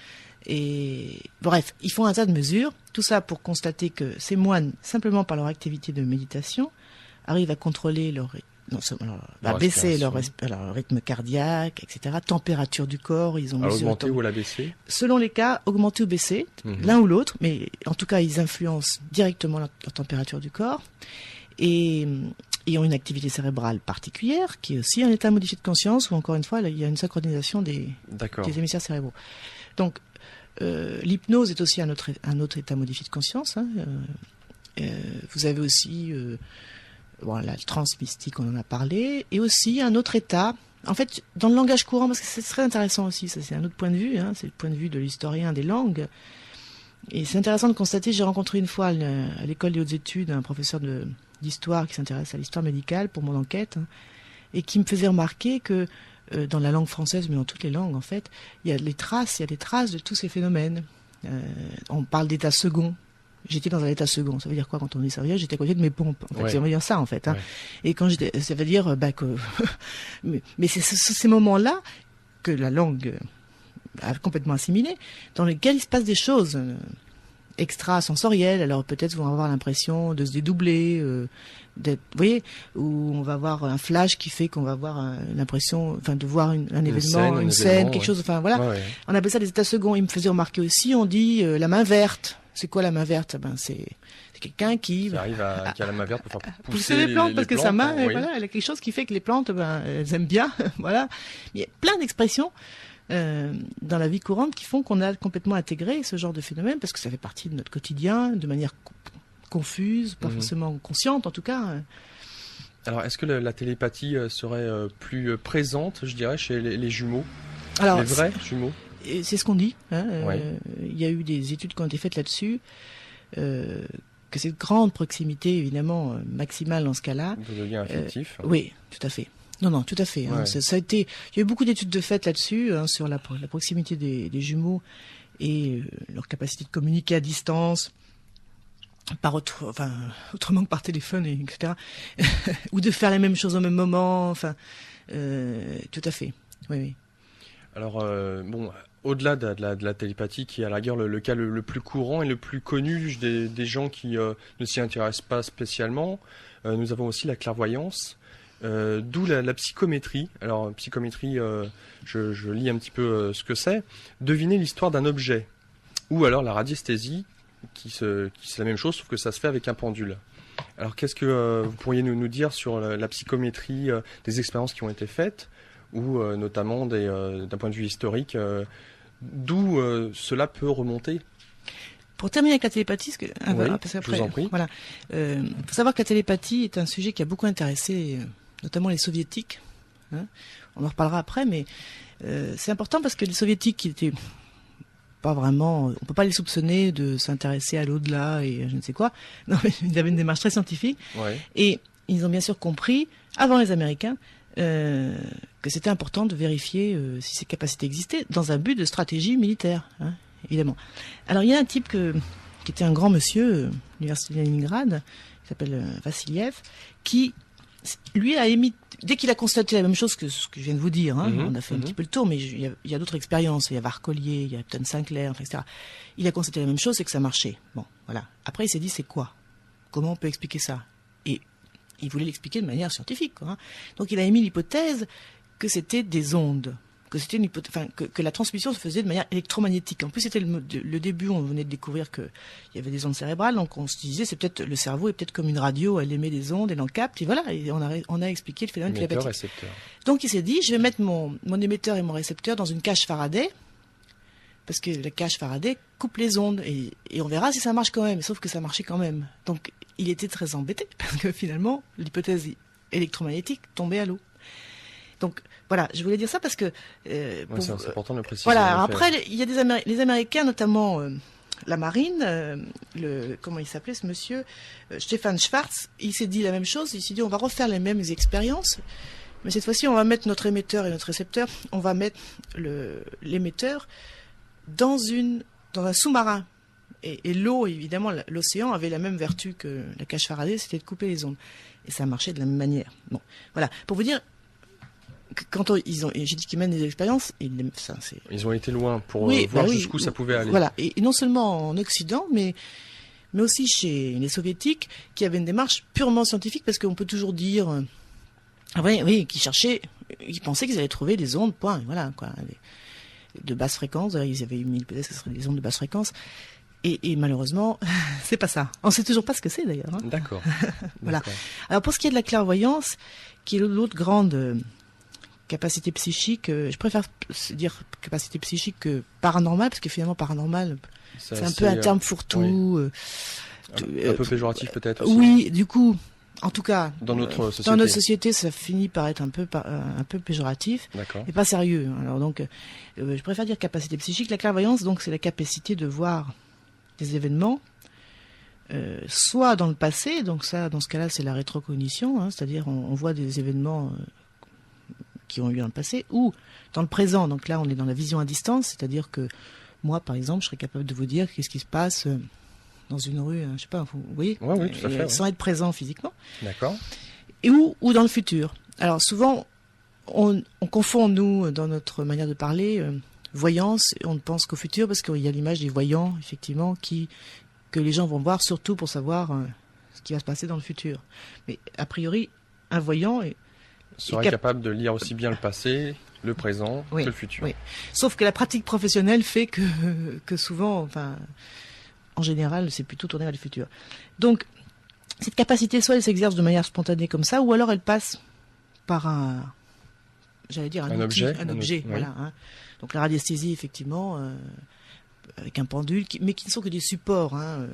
Et bref, ils font un tas de mesures. Tout ça pour constater que ces moines, simplement par leur activité de méditation, arrivent à contrôler baisser leur rythme cardiaque, etc. Température du corps, ils ont mesuré. Augmenter ou la baisser ? Selon les cas, augmenter ou baisser, l'un ou l'autre, mais en tout cas, ils influencent directement la température du corps. Et ils ont une activité cérébrale particulière, qui est aussi un état modifié de conscience, où encore une fois, là, il y a une synchronisation des hémisphères cérébraux. Donc, l'hypnose est aussi un autre état modifié de conscience, hein, Vous avez aussi la transe mystique, on en a parlé, et aussi un autre état. En fait, dans le langage courant, parce que c'est très intéressant aussi, ça c'est un autre point de vue, c'est le point de vue de l'historien des langues. Et c'est intéressant de constater, j'ai rencontré une fois à l'école des hautes études un professeur d'histoire qui s'intéresse à l'histoire médicale pour mon enquête, et qui me faisait remarquer que dans la langue française, mais dans toutes les langues en fait, il y a des traces de tous ces phénomènes. On parle d'état second. J'étais dans un état second. Ça veut dire quoi quand on dit ça? Veut dire j'étais à côté de mes pompes. En fait, ça veut dire ça en fait. Ouais. Et quand ça veut dire que. mais c'est ces moments-là que la langue a complètement assimilé, dans lesquels il se passe des choses extrasensorielles. Alors peut-être vont avoir l'impression de se dédoubler, vous voyez, ou on va avoir un flash qui fait qu'on va avoir l'impression, de voir un événement, une scène, quelque chose. Enfin voilà. Ouais. On appelle ça des états seconds. Il me faisait remarquer aussi, on dit la main verte. C'est quoi la main verte? C'est quelqu'un qui arrive qui a la main verte pour faire pousser les plantes, parce que sa main, voilà, elle a quelque chose qui fait que les plantes, elles aiment bien, voilà. Il y a plein d'expressions dans la vie courante qui font qu'on a complètement intégré ce genre de phénomène, parce que ça fait partie de notre quotidien, de manière confuse, pas forcément consciente en tout cas. Alors, est-ce que la télépathie serait plus présente, je dirais, chez les jumeaux? Alors, les vrais jumeaux? C'est ce qu'on dit. Il y a eu des études qui ont été faites là-dessus, que cette grande proximité, évidemment, maximale dans ce cas-là. De lien affectif. Oui, tout à fait. Non, tout à fait. Ouais. Ça a été. Il y a eu beaucoup d'études de fait là-dessus, sur la proximité des jumeaux et leur capacité de communiquer à distance, autrement que par téléphone, etc. Ou de faire les mêmes choses au même moment. Tout à fait. Oui. Alors, au-delà de la télépathie, qui est à la rigueur le cas le plus courant et le plus connu des gens qui ne s'y intéressent pas spécialement, nous avons aussi la clairvoyance, d'où la psychométrie. Alors, psychométrie, je lis un petit peu ce que c'est. Deviner l'histoire d'un objet. Ou alors la radiesthésie, qui c'est la même chose, sauf que ça se fait avec un pendule. Alors, qu'est-ce que vous pourriez nous dire sur la psychométrie, des expériences qui ont été faites, ou notamment d'un point de vue historique, d'où cela peut remonter? Pour terminer avec la télépathie, parce je vous en prie. Voilà, faut savoir que la télépathie est un sujet qui a beaucoup intéressé, notamment les soviétiques. On en reparlera après, mais c'est important parce que les soviétiques, qui étaient pas vraiment, on peut pas les soupçonner de s'intéresser à l'au-delà et je ne sais quoi. Non, mais ils avaient une démarche très scientifique, et ils ont bien sûr compris, avant les Américains, que c'était important de vérifier si ces capacités existaient dans un but de stratégie militaire, évidemment. Alors il y a un type qui était un grand monsieur, l'université de Leningrad, qui s'appelle Vassiliev, qui lui a émis, dès qu'il a constaté la même chose que ce que je viens de vous dire, on a fait un petit peu le tour, mais il y a d'autres expériences, il y a Varcollier, il y a Upton Sinclair, etc. Il a constaté la même chose, c'est que ça marchait. Bon, voilà. Après il s'est dit, c'est quoi? Comment on peut expliquer ça? Et il voulait l'expliquer de manière scientifique, Donc il a émis l'hypothèse que c'était des ondes, que c'était que la transmission se faisait de manière électromagnétique. En plus, c'était le début, on venait de découvrir qu'il y avait des ondes cérébrales, donc on se disait, c'est peut-être le cerveau est peut-être comme une radio, elle émet des ondes, elle en capte, et voilà, et on a expliqué le phénomène télépathique. Récepteur. Donc il s'est dit, je vais mettre mon émetteur et mon récepteur dans une cage Faraday, parce que la cage Faraday coupe les ondes, et on verra si ça marche quand même, sauf que ça marchait quand même. Donc il était très embêté, parce que finalement, l'hypothèse électromagnétique tombait à l'eau. Donc voilà, je voulais dire ça parce que c'est important de le préciser. Voilà, après il y a les Américains, notamment la marine, comment il s'appelait ce monsieur, Stefan Schwartz, il s'est dit la même chose, il s'est dit on va refaire les mêmes expériences, mais cette fois-ci on va mettre notre émetteur et notre récepteur, on va mettre l'émetteur dans un sous-marin. Et l'eau, évidemment, l'océan avait la même vertu que la cage Faraday, c'était de couper les ondes. Et ça marchait de la même manière. Bon, voilà. Pour vous dire, quand j'ai dit qu'ils mènent des expériences, ils ont été loin pour voir jusqu'où ça pouvait aller. Voilà. Et non seulement en Occident, mais aussi chez les Soviétiques, qui avaient une démarche purement scientifique, parce qu'on peut toujours dire, qu'ils pensaient qu'ils allaient trouver des ondes, point, voilà, quoi, de basse fréquence. Ils avaient eu peut-être que ce seraient des ondes de basse fréquence. Et malheureusement, c'est pas ça. On sait toujours pas ce que c'est d'ailleurs. D'accord. Voilà. Alors pour ce qui est de la clairvoyance, qui est l'autre grande capacité psychique, je préfère dire capacité psychique que paranormale, parce que finalement paranormal, c'est un peu un terme fourre-tout. Un peu péjoratif peut-être aussi. Oui, du coup, en tout cas, dans notre société, ça finit par être un peu péjoratif et pas sérieux. Alors donc, je préfère dire capacité psychique. La clairvoyance, donc, c'est la capacité de voir des événements, soit dans le passé, donc ça, dans ce cas-là, c'est la rétrocognition, hein, c'est-à-dire on voit des événements qui ont eu dans le passé, ou dans le présent. Donc là, on est dans la vision à distance, c'est-à-dire que moi, par exemple, je serais capable de vous dire qu'est-ce qui se passe dans une rue, je sais pas, vous voyez, oui, tout à fait, sans être présent physiquement. D'accord. Et ou dans le futur. Alors souvent, on confond, nous, dans notre manière de parler, voyance, on ne pense qu'au futur, parce qu'il y a l'image des voyants, effectivement, que les gens vont voir, surtout pour savoir ce qui va se passer dans le futur. Mais a priori, un voyant serait capable de lire aussi bien le passé, le présent, que le futur. Oui. Sauf que la pratique professionnelle fait que souvent, enfin, en général, c'est plutôt tourné vers le futur. Donc, cette capacité, soit elle s'exerce de manière spontanée comme ça, ou alors elle passe par un outil, un objet, voilà. Hein. Donc la radiesthésie, effectivement, avec un pendule, mais qui ne sont que des supports, hein,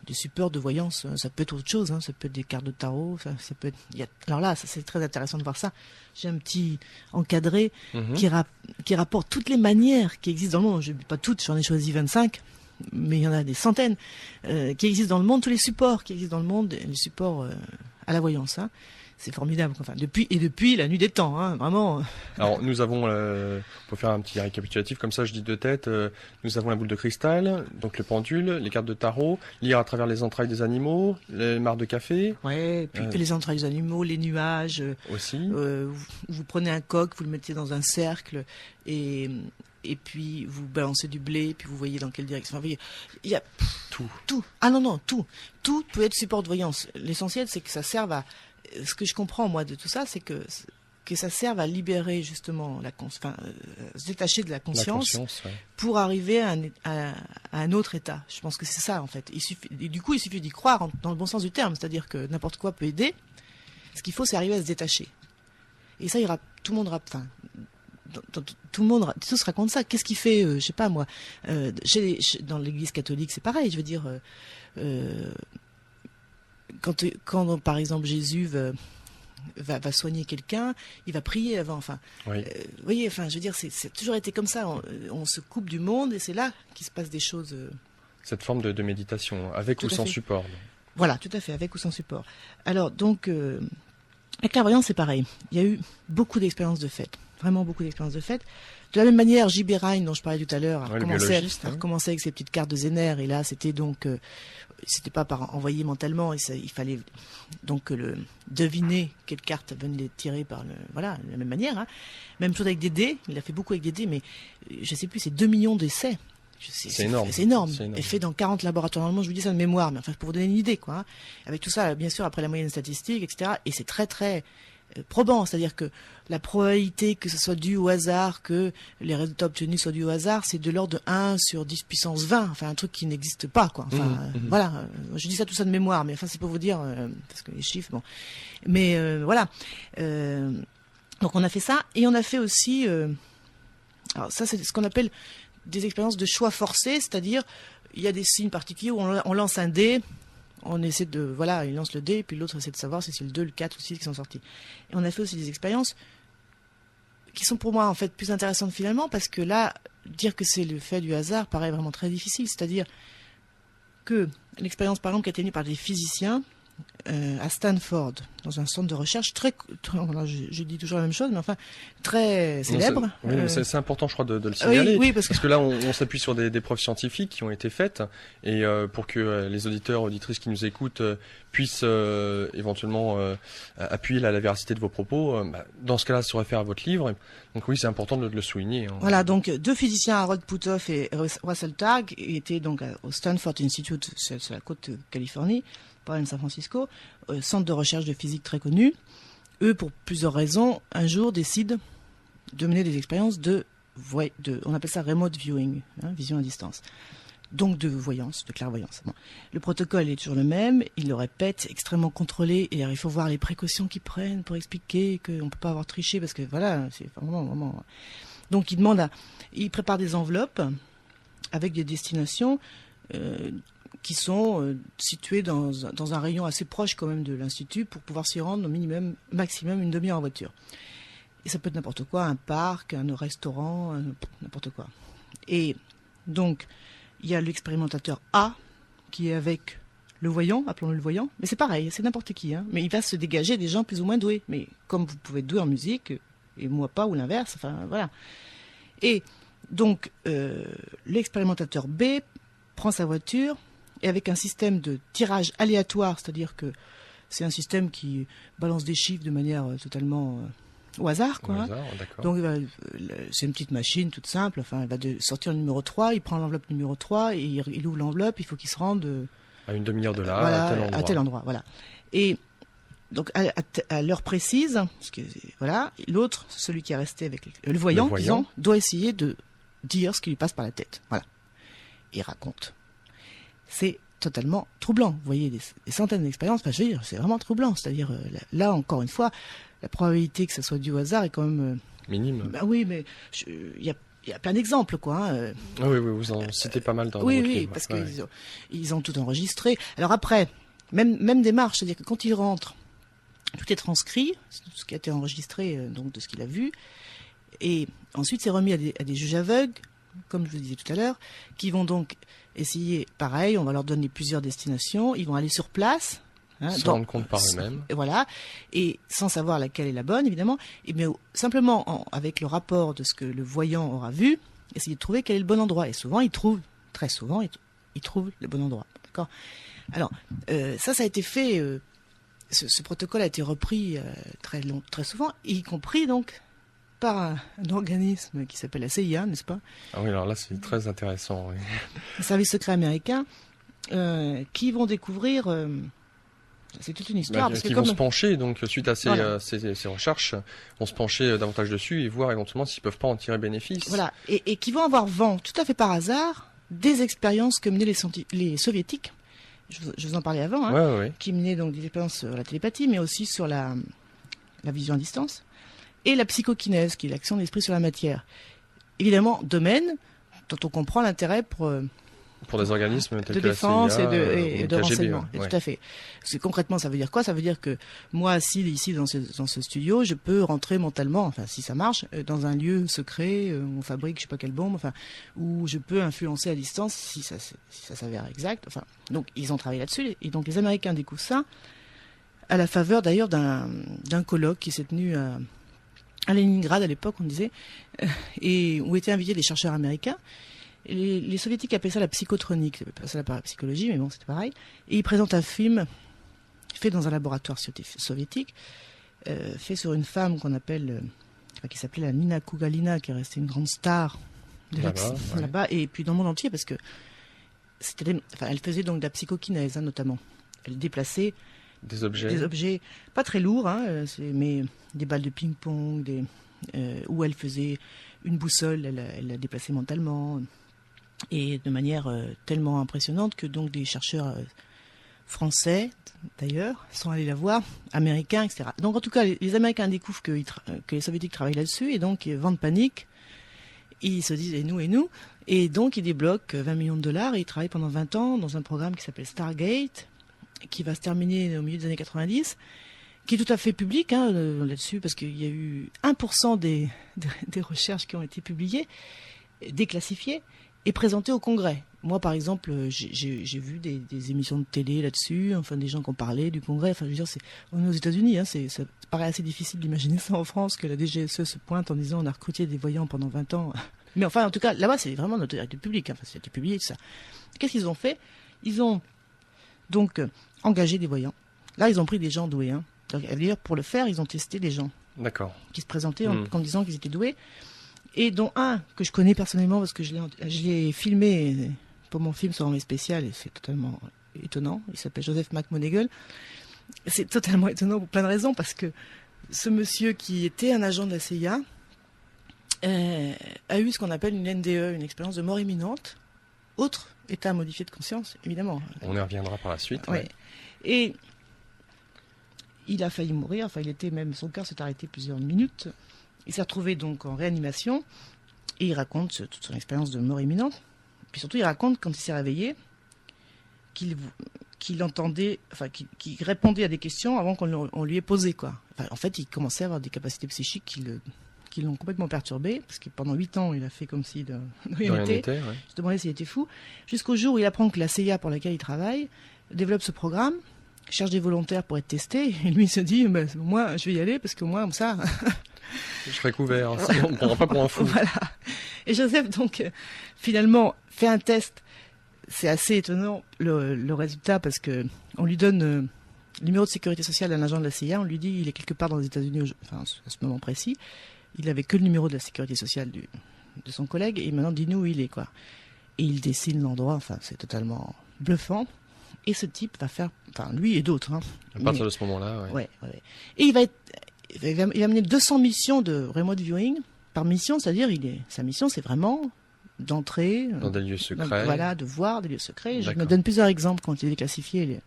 des supports de voyance. Ça peut être autre chose, hein, ça peut être des cartes de tarot, ça peut être. Alors là, c'est très intéressant de voir ça. J'ai un petit encadré qui rapporte toutes les manières qui existent dans le monde. Pas toutes, j'en ai choisi 25. Mais il y en a des centaines qui existent dans le monde, tous les supports qui existent dans le monde, les supports à la voyance. Hein. C'est formidable. Enfin, depuis la nuit des temps, hein, vraiment. Alors nous avons, pour faire un petit récapitulatif, comme ça je dis de tête, nous avons la boule de cristal, donc le pendule, les cartes de tarot, lire à travers les entrailles des animaux, les mares de café. Ouais, puis les entrailles des animaux, les nuages. Aussi. Vous prenez un coq, vous le mettez dans un cercle et puis vous balancez du blé, puis vous voyez dans quelle direction. Enfin, vous voyez, il y a tout. Ah non, tout peut être support de voyance. L'essentiel, c'est que ça serve à. Ce que je comprends moi de tout ça, c'est que ça serve à libérer justement se détacher de la conscience pour arriver à un autre état. Je pense que c'est ça en fait. Il suffit d'y croire dans le bon sens du terme, c'est-à-dire que n'importe quoi peut aider. Ce qu'il faut, c'est arriver à se détacher. Et ça, tout le monde tous racontent ça. Qu'est-ce qui fait, je sais pas moi, dans l'Église catholique, c'est pareil. Je veux dire, quand par exemple Jésus va soigner quelqu'un, il va prier avant. Enfin, vous voyez, enfin, je veux dire, c'est toujours été comme ça. On se coupe du monde et c'est là qu'il se passe des choses. Cette forme de méditation, avec ou sans support. Voilà, tout à fait, avec ou sans support. Alors donc, la clairvoyance, c'est pareil. Il y a eu beaucoup d'expériences de fait. Vraiment beaucoup d'expériences de fait. De la même manière, J.B. Rhine, dont je parlais tout à l'heure, a recommencé avec ses petites cartes de Zener. Et là, c'était donc, c'était pas par envoyer mentalement. Il fallait donc deviner quelle carte venait les tirer par de la même manière. Hein. Même chose avec des dés. Il a fait beaucoup avec des dés, mais je sais plus, c'est 2 millions d'essais. C'est énorme. C'est énorme. Et fait dans 40 laboratoires. Normalement, je vous dis ça de mémoire, mais enfin, pour vous donner une idée, quoi. Hein. Avec tout ça, bien sûr, après la moyenne statistique, etc. Et c'est très, très probant. C'est-à-dire que la probabilité que ce soit dû au hasard, que les résultats obtenus soient dus au hasard, c'est de l'ordre de 1 sur 10 puissance 20. Enfin, un truc qui n'existe pas, quoi. Enfin, voilà. Je dis ça tout ça de mémoire, mais enfin, c'est pour vous dire, parce que les chiffres, bon. Mais, voilà. Donc, on a fait ça. Et on a fait aussi, alors ça, c'est ce qu'on appelle des expériences de choix forcés, c'est-à-dire il y a des signes particuliers où on lance un dé, on essaie de, il lance le dé, et puis l'autre essaie de savoir si c'est le 2, le 4 ou le 6 qui sont sortis. Et on a fait aussi des expériences qui sont pour moi en fait plus intéressantes finalement, parce que là, dire que c'est le fait du hasard paraît vraiment très difficile, c'est-à-dire que l'expérience par exemple qui a été menée par des physiciens à Stanford, dans un centre de recherche très je dis toujours la même chose, mais enfin très célèbre. C'est important, je crois, de le signaler, oui, parce que là, on s'appuie sur des preuves scientifiques qui ont été faites, et pour que les auditeurs, auditrices qui nous écoutent puissent éventuellement appuyer la véracité de vos propos, dans ce cas-là, se réfère à votre livre. Donc oui, c'est important de le souligner. Hein. Voilà, donc 2 physiciens, Harold Puthoff et Russell Targ, étaient donc au Stanford Institute, sur la côte de Californie, pas de San Francisco, centre de recherche de physique très connu. Eux, pour plusieurs raisons, un jour décident de mener des expériences on appelle ça remote viewing, hein, vision à distance. Donc de voyance, de clairvoyance. Bon. Le protocole est toujours le même, ils le répètent, extrêmement contrôlé, et il faut voir les précautions qu'ils prennent pour expliquer qu'on ne peut pas avoir triché, parce que voilà, c'est vraiment... Donc ils préparent des enveloppes avec des destinations qui sont situés dans un rayon assez proche quand même de l'Institut pour pouvoir s'y rendre au maximum une demi-heure en voiture. Et ça peut être n'importe quoi, un parc, un restaurant, n'importe quoi. Et donc, il y a l'expérimentateur A qui est avec le voyant, appelons-le le voyant, mais c'est pareil, c'est n'importe qui, hein. Mais il va se dégager des gens plus ou moins doués. Mais comme vous pouvez être doué en musique, et moi pas, ou l'inverse, enfin voilà. Et donc, l'expérimentateur B prend sa voiture, et avec un système de tirage aléatoire, c'est-à-dire que c'est un système qui balance des chiffres de manière totalement au hasard, quoi. Au hasard, d'accord. Donc, c'est une petite machine toute simple, enfin, il va sortir le numéro 3, il prend l'enveloppe numéro 3, et il ouvre l'enveloppe, il faut qu'il se rende... à une demi-heure de là, voilà, à tel endroit. Voilà. Et donc, à l'heure précise, parce que, voilà, l'autre, celui qui est resté avec le voyant, disons, doit essayer de dire ce qui lui passe par la tête. Voilà. Il raconte. C'est totalement troublant. Vous voyez, des centaines d'expériences, enfin, je veux dire, c'est vraiment troublant. C'est-à-dire, là, encore une fois, la probabilité que ça soit dû au hasard est quand même... minime. Bah oui, mais il y a plein d'exemples, quoi. Hein. Oui, vous en citez pas mal dans votre livre. Oui, parce qu'ils ont tout enregistré. Alors après, même démarche, c'est-à-dire que quand il rentre, tout est transcrit, ce qui a été enregistré, donc de ce qu'il a vu, et ensuite c'est remis à des juges aveugles, comme je vous disais tout à l'heure, qui vont donc essayer, pareil, on va leur donner plusieurs destinations, ils vont aller sur place, se rendre compte par eux-mêmes. Voilà, et sans savoir laquelle est la bonne, évidemment, mais simplement avec le rapport de ce que le voyant aura vu, essayer de trouver quel est le bon endroit. Et souvent, très souvent, il trouve le bon endroit. D'accord ? Alors, ça a été fait, ce protocole a été repris très souvent, y compris donc par un organisme qui s'appelle la CIA, n'est-ce pas ? Ah oui, alors là, c'est très intéressant. Oui. Un service secret américain qui vont découvrir... c'est toute une histoire. Parce qui vont se pencher, donc suite à ces recherches, vont se pencher davantage dessus et voir éventuellement s'ils peuvent pas en tirer bénéfice. Voilà, et qui vont avoir vent, tout à fait par hasard, des expériences que menaient les soviétiques. Je vous en parlais avant, hein, ouais. Qui menaient donc des expériences sur la télépathie, mais aussi sur la vision à distance, et la psychokinèse, qui est l'action de l'esprit sur la matière. Évidemment, domaine dont on comprend l'intérêt pour des organismes tels de que défense la CIA, et de KGB, renseignement. ouais. Tout à fait. Concrètement, ça veut dire quoi ? Ça veut dire que moi, assis ici dans ce studio, je peux rentrer mentalement, enfin si ça marche, dans un lieu secret où on fabrique je sais pas quelle bombe, enfin où je peux influencer à distance si ça s'avère exact. Enfin, donc ils ont travaillé là-dessus et donc les Américains découvrent ça à la faveur d'ailleurs d'un colloque qui s'est tenu à Leningrad à l'époque, on disait, et où étaient invités des chercheurs américains. Les soviétiques appelaient ça la psychotronique, c'est pas ça la parapsychologie, mais bon, c'était pareil. Et ils présentent un film fait dans un laboratoire soviétique, fait sur une femme qui s'appelait la Nina Kougalina, qui est restée une grande star de là-bas, et puis dans le monde entier, parce que elle faisait donc de la psychokinèse, notamment. Elle déplaçait des objets pas très lourds, mais des balles de ping-pong, où elle faisait une boussole, elle la déplaçait mentalement. Et de manière tellement impressionnante que donc des chercheurs français, d'ailleurs, sont allés la voir, américains, etc. Donc en tout cas, les Américains découvrent que les Soviétiques travaillent là-dessus, et donc vent de panique, ils se disent et nous, et donc ils débloquent 20 millions de dollars, et ils travaillent pendant 20 ans dans un programme qui s'appelle Stargate, qui va se terminer au milieu des années 90, qui est tout à fait public là-dessus, parce qu'il y a eu 1% des recherches qui ont été publiées, déclassifiées, et présenté au Congrès. Moi, par exemple, j'ai vu des émissions de télé là-dessus, enfin des gens qui ont parlé du Congrès. Enfin, je veux dire, on est aux États-Unis, ça paraît assez difficile d'imaginer ça en France, que la DGSE se pointe en disant on a recruté des voyants pendant 20 ans. Mais enfin, en tout cas, là-bas, c'est vraiment notoriété publique. Enfin, ça a été publié, tout ça. Qu'est-ce qu'ils ont fait ? Ils ont donc engagé des voyants. Là, ils ont pris des gens doués. Donc, à dire, pour le faire, ils ont testé des gens. D'accord. Qui se présentaient en disant qu'ils étaient doués. Et dont un que je connais personnellement parce que je l'ai filmé pour mon film sur l'armée spéciale, et c'est totalement étonnant. Il s'appelle Joseph McMoneagle. C'est totalement étonnant pour plein de raisons, parce que ce monsieur qui était un agent de la CIA a eu ce qu'on appelle une NDE, une expérience de mort imminente, autre état modifié de conscience, évidemment. On y reviendra par la suite. Ouais. Et il a failli mourir, enfin son cœur s'est arrêté plusieurs minutes. Il s'est retrouvé donc en réanimation et il raconte toute son expérience de mort imminente. Puis surtout, il raconte quand il s'est réveillé qu'il entendait, enfin, qu'il répondait à des questions avant qu'on lui ait posé, quoi. Enfin, en fait, il commençait à avoir des capacités psychiques qui l'ont complètement perturbé, parce que pendant 8 ans, il a fait comme si de rien n'était. Ouais. Je me demandais s'il était fou. Jusqu'au jour où il apprend que la CIA pour laquelle il travaille développe ce programme, cherche des volontaires pour être testés, et lui il se dit, moi, je vais y aller, parce que moi, ça... je serai couvert, on ne prendra pas pour un fou. Voilà. Et Joseph, donc, finalement, fait un test. C'est assez étonnant, le résultat, parce que on lui donne le numéro de sécurité sociale d'un agent de la CIA, on lui dit il est quelque part dans les États-Unis, enfin, à ce moment précis. Il avait que le numéro de la sécurité sociale de son collègue, et maintenant, dis-nous où il est, quoi. Et il dessine l'endroit, enfin, c'est totalement bluffant. Et ce type va faire, enfin, lui et d'autres. Hein, à partir de ce moment-là, ouais. Et il va amener 200 missions de remote viewing par mission, c'est-à-dire, sa mission, c'est vraiment d'entrer dans des lieux secrets. Voilà, de voir des lieux secrets. Je me donne plusieurs exemples quand il est classifié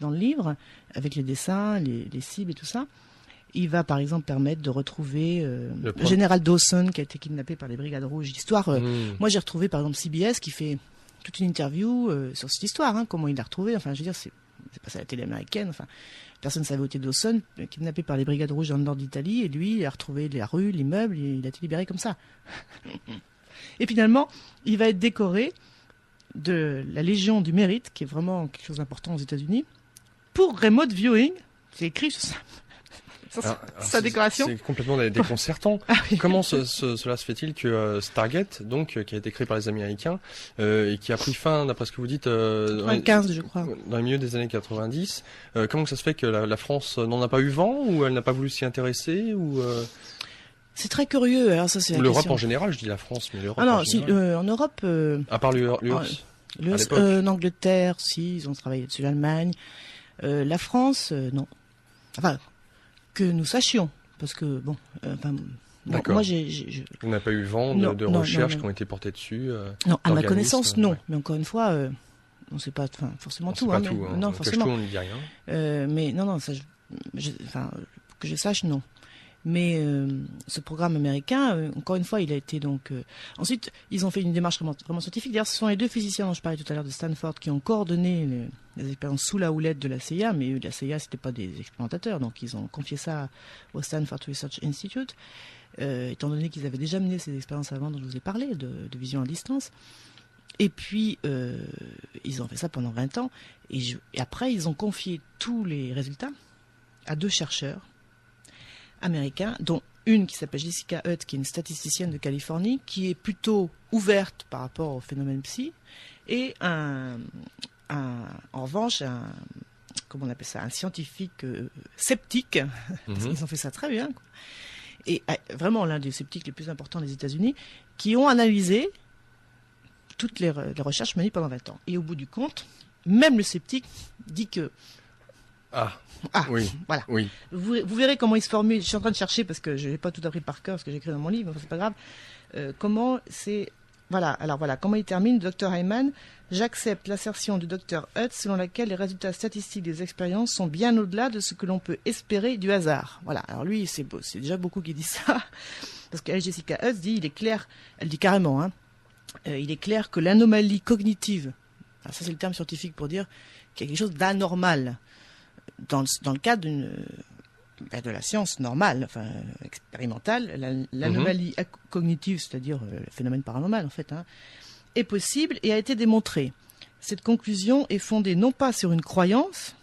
dans le livre, avec les dessins, les cibles et tout ça. Il va, par exemple, permettre de retrouver le général Dawson qui a été kidnappé par les Brigades Rouges. L'histoire, moi, j'ai retrouvé, par exemple, CBS qui fait toute une interview sur cette histoire, hein, comment il l'a retrouvé. Enfin, je veux dire, c'est passé à la télé américaine. Enfin, personne ne savait où était Dawson, kidnappé par les Brigades Rouges dans le nord d'Italie, et lui, il a retrouvé la rue, l'immeuble, et il a été libéré comme ça. Et finalement, il va être décoré de la Légion du Mérite, qui est vraiment quelque chose d'important aux États-Unis, pour remote viewing. C'est écrit sur sa décoration. C'est complètement déconcertant. Oui. Comment cela se fait-il que Stargate, donc, qui a été créé par les Américains, et qui a pris fin, d'après ce que vous dites, 95, je crois, dans le milieu des années 90, comment ça se fait que la France n'en a pas eu vent, ou elle n'a pas voulu s'y intéresser, ou C'est très curieux. Alors ça, c'est l'Europe en général, je dis la France, mais l'Europe en Europe... à part l'URSS, l'Angleterre, si, ils ont travaillé dessus, l'Allemagne. La France, non. Enfin, que nous sachions. Parce que, bon... D'accord. Moi, on n'a pas eu vent de recherches qui ont été portées dessus non, à ma connaissance, non. Ouais. Mais encore une fois, on ne sait pas forcément tout. Pas tout, hein. Non, forcément. Tout, on ne dit rien. Mais non, ça, que je sache, non. Mais ce programme américain, encore une fois, il a été donc... Ensuite, ils ont fait une démarche vraiment scientifique. D'ailleurs, ce sont les deux physiciens dont je parlais tout à l'heure de Stanford qui ont coordonné les expériences sous la houlette de la CIA. Mais la CIA, c'était pas des expérimentateurs. Donc, ils ont confié ça au Stanford Research Institute, étant donné qu'ils avaient déjà mené ces expériences avant dont je vous ai parlé, de vision à distance. Et puis, ils ont fait ça pendant 20 ans. Et après, ils ont confié tous les résultats à 2 chercheurs américains, dont une qui s'appelle Jessica Hutt, qui est une statisticienne de Californie, qui est plutôt ouverte par rapport au phénomène psy, et en revanche, comment on appelle ça, un scientifique sceptique, parce qu'ils ont fait ça très bien, quoi. Et vraiment l'un des sceptiques les plus importants des États-Unis, qui ont analysé toutes les recherches menées pendant 20 ans. Et au bout du compte, même le sceptique dit que... oui. Voilà. Oui. Vous verrez comment il se formule. Je suis en train de chercher parce que je n'ai pas tout appris par cœur, ce que j'ai écrit dans mon livre, c'est pas grave. Comment c'est... Voilà. Alors voilà, comment il termine, Dr. Hyman. J'accepte l'assertion du Dr. Hutt selon laquelle les résultats statistiques des expériences sont bien au-delà de ce que l'on peut espérer du hasard. Voilà. Alors lui, c'est déjà beaucoup qui disent ça. Parce qu'elle, Jessica Hutt, dit, il est clair, elle dit carrément, hein, il est clair que l'anomalie cognitive, alors ça c'est le terme scientifique pour dire qu'il y a quelque chose d'anormal dans le cadre de la science normale, enfin expérimentale, l'anomalie cognitive, c'est-à-dire le phénomène paranormal en fait, hein, est possible et a été démontrée. Cette conclusion est fondée non pas sur une croyance,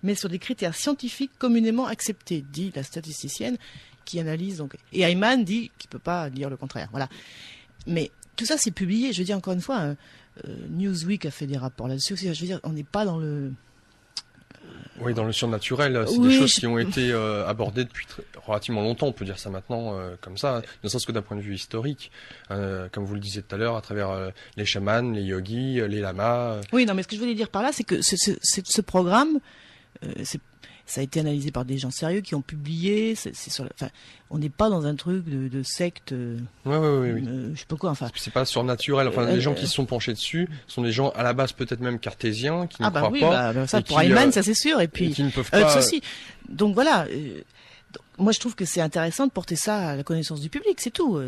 mais sur des critères scientifiques communément acceptés, dit la statisticienne qui analyse donc. Et Hyman dit qu'il peut pas dire le contraire. Voilà. Mais tout ça c'est publié. Je veux dire encore une fois, Newsweek a fait des rapports là-dessus. Je veux dire, on n'est pas dans le Oui, dans le surnaturel, c'est des choses qui ont été abordées depuis relativement longtemps, on peut dire ça maintenant comme ça, ne serait-ce que d'un point de vue historique, comme vous le disiez tout à l'heure, à travers les chamans, les yogis, les lamas. Oui, non, mais ce que je voulais dire par là, c'est que ce programme, ça a été analysé par des gens sérieux qui ont publié. On n'est pas dans un truc de secte. Oui. Je sais pas quoi. Enfin, c'est pas surnaturel. Enfin, les gens qui se sont penchés dessus sont des gens à la base peut-être même cartésiens qui ne croient pas. Ça pour Hyman, ça c'est sûr. Et puis qui ne peuvent pas. aussi. Donc voilà. moi, je trouve que c'est intéressant de porter ça à la connaissance du public, c'est tout.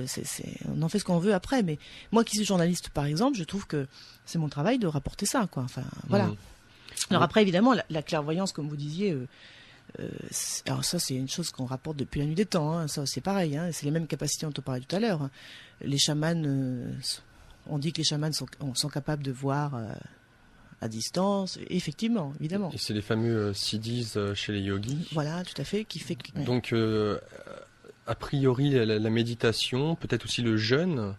On en fait ce qu'on veut après. Mais moi qui suis journaliste, par exemple, je trouve que c'est mon travail de rapporter ça, quoi. Enfin, voilà. Alors après, évidemment, la clairvoyance, comme vous disiez, alors ça, c'est une chose qu'on rapporte depuis la nuit des temps. Hein. Ça, c'est pareil. Hein. C'est les mêmes capacités dont on parlait tout à l'heure. Hein. Les chamans, on dit que les chamans sont capables de voir à distance. Effectivement, évidemment. Et c'est les fameux siddhis chez les yogis. Voilà, tout à fait, qui fait. Donc, a priori, la méditation, peut-être aussi le jeûne.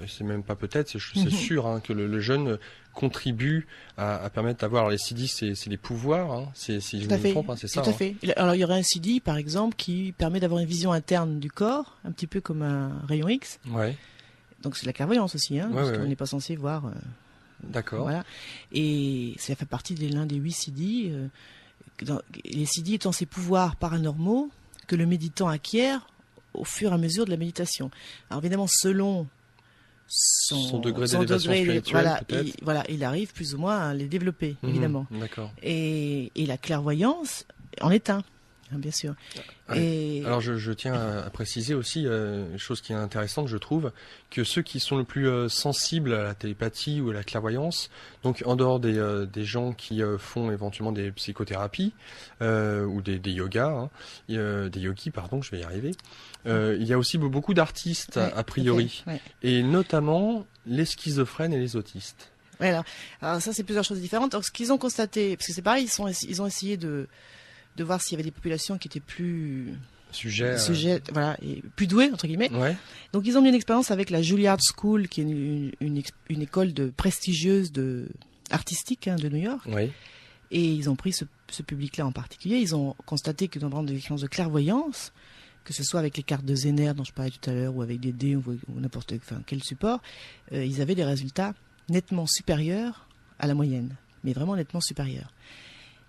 C'est même pas peut-être, c'est sûr hein, que le jeûne contribue à permettre d'avoir les siddhis, c'est les pouvoirs, hein, si je me trompe, hein, c'est ça. Tout à fait. Alors il y aurait un siddhi par exemple qui permet d'avoir une vision interne du corps, un petit peu comme un rayon X. Ouais. Donc c'est la clairvoyance aussi, hein, parce qu'on n'est pas censé voir. D'accord. Voilà. Et ça fait partie de l'un des 8 siddhis. Les siddhis étant ces pouvoirs paranormaux que le méditant acquiert au fur et à mesure de la méditation. Alors évidemment, selon son degré d'élévation spirituelle, peut-être. Il arrive plus ou moins à les développer, évidemment. D'accord. Et la clairvoyance en est un, hein, bien sûr. Ouais. Alors je tiens à préciser aussi une chose qui est intéressante, je trouve, que ceux qui sont le plus sensibles à la télépathie ou à la clairvoyance, donc en dehors des gens qui font éventuellement des psychothérapies ou des yogas, hein, des yogis, pardon, je vais y arriver. Il y a aussi beaucoup d'artistes a priori, et notamment les schizophrènes et les autistes. Ouais, alors ça c'est plusieurs choses différentes. Donc ce qu'ils ont constaté, parce que c'est pareil, ils ont essayé de voir s'il y avait des populations qui étaient plus sujets, voilà, et plus douées entre guillemets. Ouais. Donc ils ont mis une expérience avec la Juilliard School, qui est une école prestigieuse artistique hein, de New York. Ouais. Et ils ont pris ce public-là en particulier. Ils ont constaté que dans des expériences de clairvoyance, que ce soit avec les cartes de Zener dont je parlais tout à l'heure, ou avec des dés ou n'importe quel support, ils avaient des résultats nettement supérieurs à la moyenne, mais vraiment nettement supérieurs.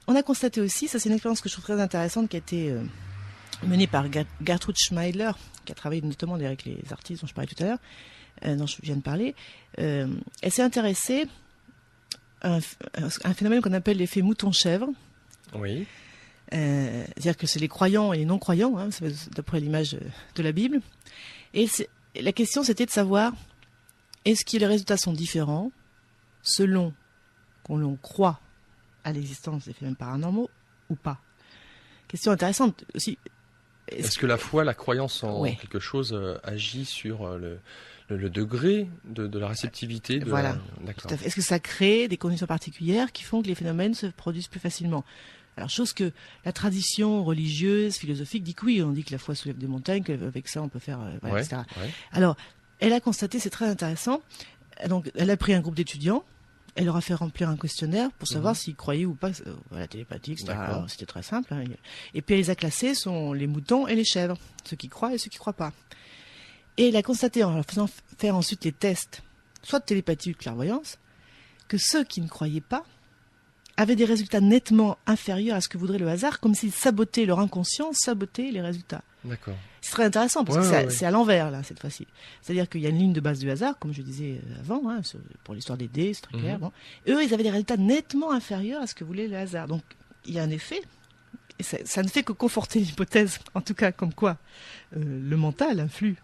On a constaté aussi, ça c'est une expérience que je trouve très intéressante, qui a été menée par Gertrude Schmeidler, qui a travaillé notamment avec les artistes dont je parlais tout à l'heure, dont je viens de parler. Elle s'est intéressée à un phénomène qu'on appelle l'effet mouton-chèvre. Oui. C'est-à-dire que c'est les croyants et les non-croyants, hein, d'après l'image de la Bible. Et la question c'était de savoir, est-ce que les résultats sont différents selon qu'on l'on croit à l'existence des phénomènes paranormaux ou pas. Question intéressante aussi. Est-ce que la foi, la croyance en quelque chose agit sur le degré de la réceptivité Voilà. D'accord. Est-ce que ça crée des conditions particulières qui font que les phénomènes se produisent plus facilement? Alors, chose que la tradition religieuse, philosophique dit que oui, on dit que la foi soulève des montagnes, qu'avec ça on peut faire, etc. Ouais. Alors, elle a constaté, c'est très intéressant, donc elle a pris un groupe d'étudiants, elle leur a fait remplir un questionnaire pour savoir s'ils croyaient ou pas à la télépathie, etc. Alors, c'était très simple. Hein. Et puis elle les a classés, sont les moutons et les chèvres, ceux qui croient et ceux qui ne croient pas. Et elle a constaté, en leur faisant faire ensuite les tests, soit de télépathie ou de clairvoyance, que ceux qui ne croyaient pas avaient des résultats nettement inférieurs à ce que voudrait le hasard, comme s'ils sabotaient leur inconscient, sabotaient les résultats. D'accord. C'est très intéressant, parce que c'est à l'envers, là, cette fois-ci. C'est-à-dire qu'il y a une ligne de base du hasard, comme je disais avant, hein, pour l'histoire des dés, c'est très clair. Bon. Eux, ils avaient des résultats nettement inférieurs à ce que voulait le hasard. Donc, il y a un effet, et ça ne fait que conforter l'hypothèse, en tout cas, comme quoi le mental influe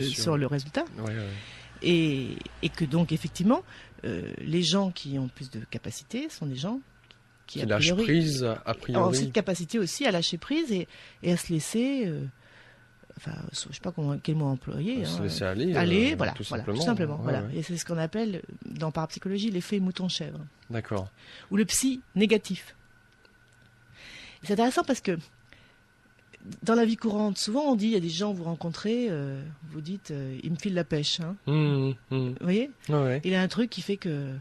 sur le résultat. Et que donc, effectivement, les gens qui ont plus de capacité sont des gens qui lâchent prise, a priori. Ont cette capacité aussi à lâcher prise et à se laisser... Enfin, je sais pas quel mot employer. Se laisser aller. Tout simplement. Voilà. Et c'est ce qu'on appelle, dans parapsychologie, l'effet mouton-chèvre. D'accord. Ou le psy négatif. Et c'est intéressant parce que, dans la vie courante, souvent on dit, il y a des gens, vous rencontrez, vous dites, il me file la pêche. Hein. Vous voyez ? Il y a un truc qui fait que...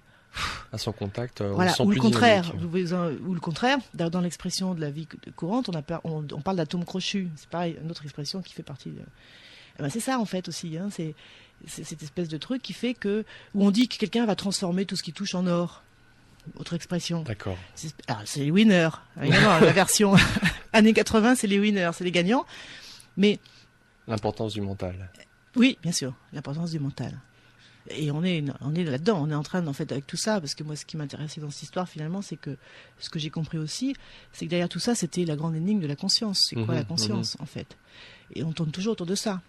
À son contact, on voilà, sent ou plus le contraire, ou le contraire. Dans l'expression de la vie courante, on parle d'atome crochu. C'est pareil, une autre expression qui fait partie. C'est ça en fait aussi. Hein, c'est cette espèce de truc qui fait que où on dit que quelqu'un va transformer tout ce qui touche en or. Autre expression. D'accord. C'est les winners. Évidemment, la version années 80, c'est les winners, c'est les gagnants. Mais l'importance du mental. Oui, bien sûr, l'importance du mental. Et on est là-dedans, on est en train, en fait, avec tout ça, parce que moi, ce qui m'intéressait dans cette histoire, finalement, c'est que ce que j'ai compris aussi, c'est que derrière tout ça, c'était la grande énigme de la conscience. C'est quoi la conscience, en fait? Et on tourne toujours autour de ça.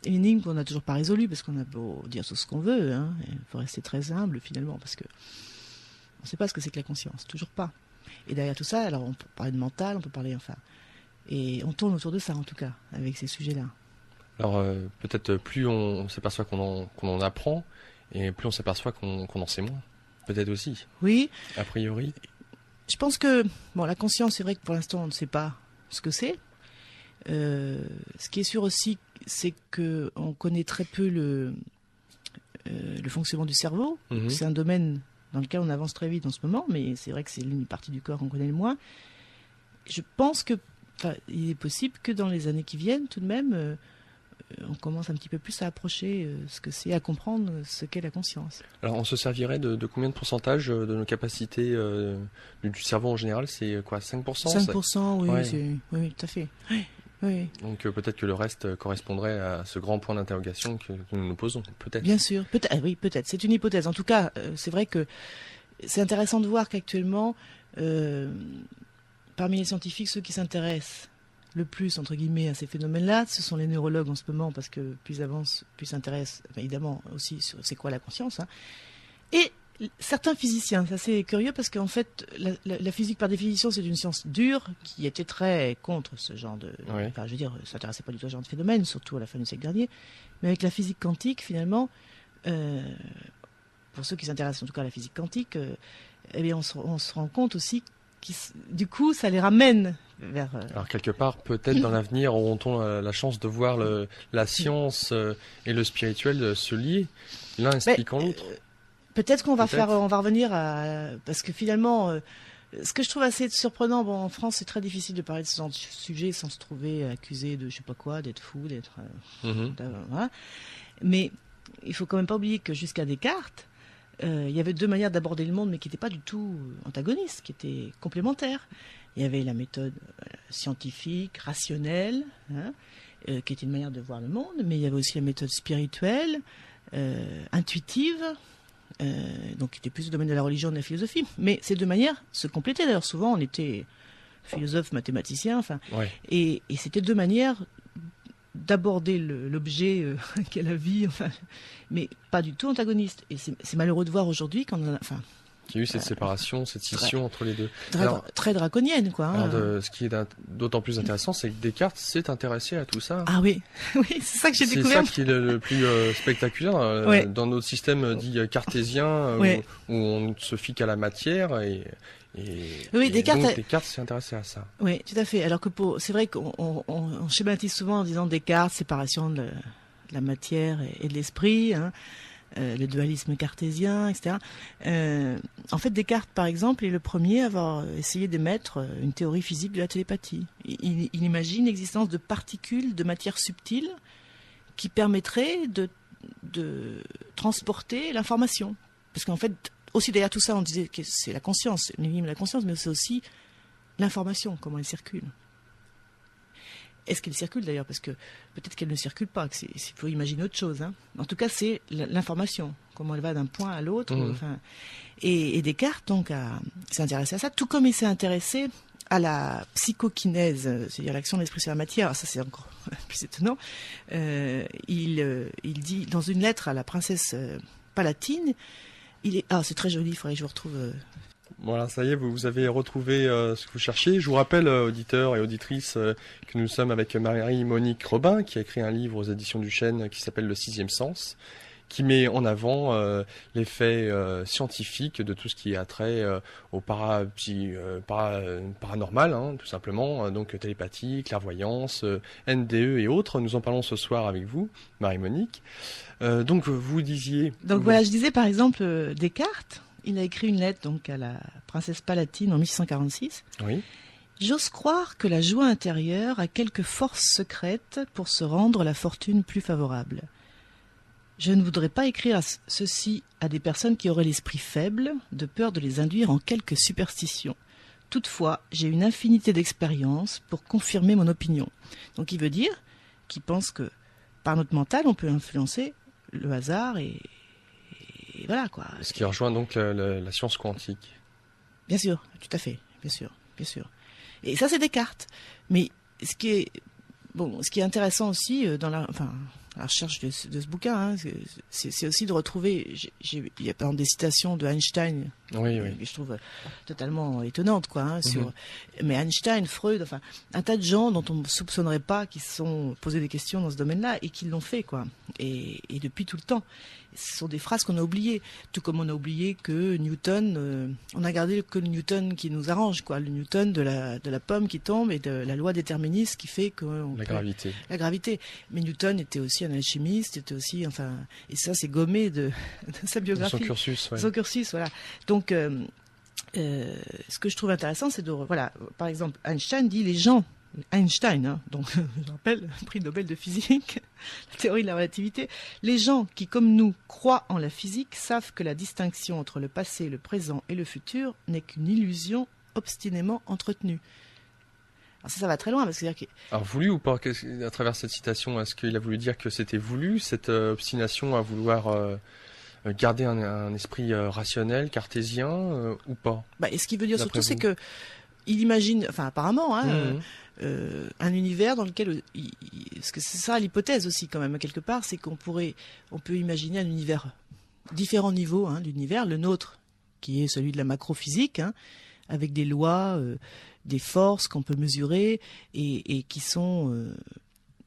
Une énigme qu'on n'a toujours pas résolue, parce qu'on a beau dire tout ce qu'on veut, hein, il faut rester très humble, finalement, parce que on ne sait pas ce que c'est que la conscience, toujours pas. Et derrière tout ça, alors on peut parler de mental, on peut parler, enfin... Et on tourne autour de ça, en tout cas, avec ces sujets-là. Alors peut-être plus on s'aperçoit qu'on en apprend, et plus on s'aperçoit qu'on en sait moins. Peut-être aussi. Oui. A priori. Je pense que la conscience, c'est vrai que pour l'instant, on ne sait pas ce que c'est. Ce qui est sûr aussi, c'est qu'on connaît très peu le fonctionnement du cerveau. C'est un domaine dans lequel on avance très vite en ce moment, mais c'est vrai que c'est l'une des parties du corps qu'on connaît le moins. Je pense que il est possible que dans les années qui viennent, tout de même, on commence un petit peu plus à approcher ce que c'est, à comprendre ce qu'est la conscience. Alors on se servirait de combien de pourcentage de nos capacités du cerveau en général? C'est quoi, 5%? 5%, oui, ouais. Oui, tout à fait. Oui. Donc peut-être que le reste correspondrait à ce grand point d'interrogation que nous nous posons, peut-être. Bien sûr, peut-être. Oui, peut-être. C'est une hypothèse. En tout cas, c'est vrai que c'est intéressant de voir qu'actuellement, parmi les scientifiques, ceux qui s'intéressent le plus, entre guillemets, à ces phénomènes-là, ce sont les neurologues en ce moment, parce que plus ils avancent, plus ils s'intéressent, évidemment, aussi sur c'est quoi la conscience. Hein. Et certains physiciens, c'est assez curieux, parce qu'en fait, la physique, par définition, c'est une science dure, qui était très contre ce genre de... Oui. Enfin, je veux dire, s'intéressait pas du tout à ce genre de phénomène, surtout à la fin du siècle dernier. Mais avec la physique quantique, finalement, pour ceux qui s'intéressent en tout cas à la physique quantique, eh bien, on se rend compte aussi du coup, ça les ramène vers... Alors, quelque part, peut-être dans l'avenir, auront-on la chance de voir la science et le spirituel se lier, l'un expliquant l'autre. Peut-être qu'on va on va revenir à... Parce que finalement, ce que je trouve assez surprenant, en France, c'est très difficile de parler de ce genre de sujet sans se trouver accusé de je sais pas quoi, d'être fou, d'être... Voilà. Mais il faut quand même pas oublier que jusqu'à Descartes, il y avait deux manières d'aborder le monde, mais qui n'étaient pas du tout antagonistes, qui étaient complémentaires. Il y avait la méthode scientifique, rationnelle, qui était une manière de voir le monde, mais il y avait aussi la méthode spirituelle, intuitive, donc qui était plus le domaine de la religion et de la philosophie. Mais ces deux manières se complétaient. D'ailleurs, souvent, on était philosophe, mathématicien, et c'était deux manières d'aborder l'objet qu'est la vie, mais pas du tout antagoniste. Et c'est malheureux de voir aujourd'hui qu'on a... Il y a eu cette séparation, cette scission entre les deux. Très draconienne, quoi. Hein. Ce qui est d'autant plus intéressant, c'est que Descartes s'est intéressé à tout ça. Ah oui, oui, c'est ça que j'ai découvert. C'est ça qui est le plus spectaculaire dans notre système dit cartésien, où on ne se fie qu'à la matière oui, Descartes s'est intéressé à ça. Oui, tout à fait. Alors que c'est vrai qu'on schématise souvent en disant Descartes, séparation de la matière et de l'esprit, le dualisme cartésien, etc. En fait, Descartes, par exemple, est le premier à avoir essayé d'émettre une théorie physique de la télépathie. Il imagine l'existence de particules de matière subtile qui permettraient de transporter l'information. Parce qu'en fait, aussi derrière tout ça, on disait que c'est la conscience, l'énigme de la conscience, mais c'est aussi l'information, comment elle circule. Est-ce qu'elle circule d'ailleurs? Parce que peut-être qu'elle ne circule pas, il faut imaginer autre chose. Hein. En tout cas, c'est l'information, comment elle va d'un point à l'autre. Et Descartes donc s'est intéressé à ça, tout comme il s'est intéressé à la psychokinèse, c'est-à-dire l'action de l'esprit sur la matière. Alors ça, c'est encore plus étonnant. Il dit dans une lettre à la princesse Palatine, c'est très joli, il faudrait que je vous retrouve... Voilà, ça y est, vous avez retrouvé ce que vous cherchiez. Je vous rappelle, auditeurs et auditrices, que nous sommes avec Marie-Monique Robin, qui a écrit un livre aux éditions du Chêne qui s'appelle Le Sixième Sens, qui met en avant l'effet scientifique de tout ce qui a trait au paranormal, tout simplement, donc télépathie, clairvoyance, NDE et autres. Nous en parlons ce soir avec vous, Marie-Monique. Donc vous disiez... Donc voilà, je disais par exemple Descartes. Il a écrit une lettre donc à la princesse Palatine en 1646. Oui. J'ose croire que la joie intérieure a quelque force secrète pour se rendre la fortune plus favorable. Je ne voudrais pas écrire ceci à des personnes qui auraient l'esprit faible, de peur de les induire en quelque superstition. Toutefois, j'ai une infinité d'expériences pour confirmer mon opinion. Donc il veut dire qu'il pense que par notre mental, on peut influencer le hasard et voilà quoi. Ce qui rejoint donc la science quantique. Bien sûr, tout à fait, bien sûr. Et ça, c'est Descartes. Mais ce qui est intéressant aussi dans la recherche de ce bouquin, hein, c'est aussi de retrouver. Il y a par exemple des citations de Einstein, que je trouve totalement étonnantes, quoi. Hein, mais Einstein, Freud, enfin, un tas de gens dont on ne soupçonnerait pas qui se sont posés des questions dans ce domaine-là et qui l'ont fait, quoi. Et depuis tout le temps. Ce sont des phrases qu'on a oubliées, tout comme on a oublié que Newton, on a gardé que le Newton qui nous arrange, quoi, le Newton de la pomme qui tombe et de la loi déterministe qui fait que la gravité. Mais Newton était aussi un alchimiste, et ça c'est gommé de sa biographie, son cursus, voilà. Donc ce que je trouve intéressant, c'est par exemple, Einstein dit les gens. Einstein, donc je rappelle, prix Nobel de physique, la théorie de la relativité. Les gens qui, comme nous, croient en la physique savent que la distinction entre le passé, le présent et le futur n'est qu'une illusion obstinément entretenue. Alors ça va très loin, parce que alors voulu ou pas, à travers cette citation, est-ce qu'il a voulu dire que c'était voulu, cette obstination à vouloir garder un esprit rationnel, cartésien, ou pas? Et ce qu'il veut dire surtout, c'est que il imagine, apparemment, un univers dans lequel, parce que c'est ça l'hypothèse aussi quand même quelque part, c'est on peut imaginer un univers, différents niveaux, l'univers, le nôtre, qui est celui de la macrophysique, avec des lois, des forces qu'on peut mesurer et qui sont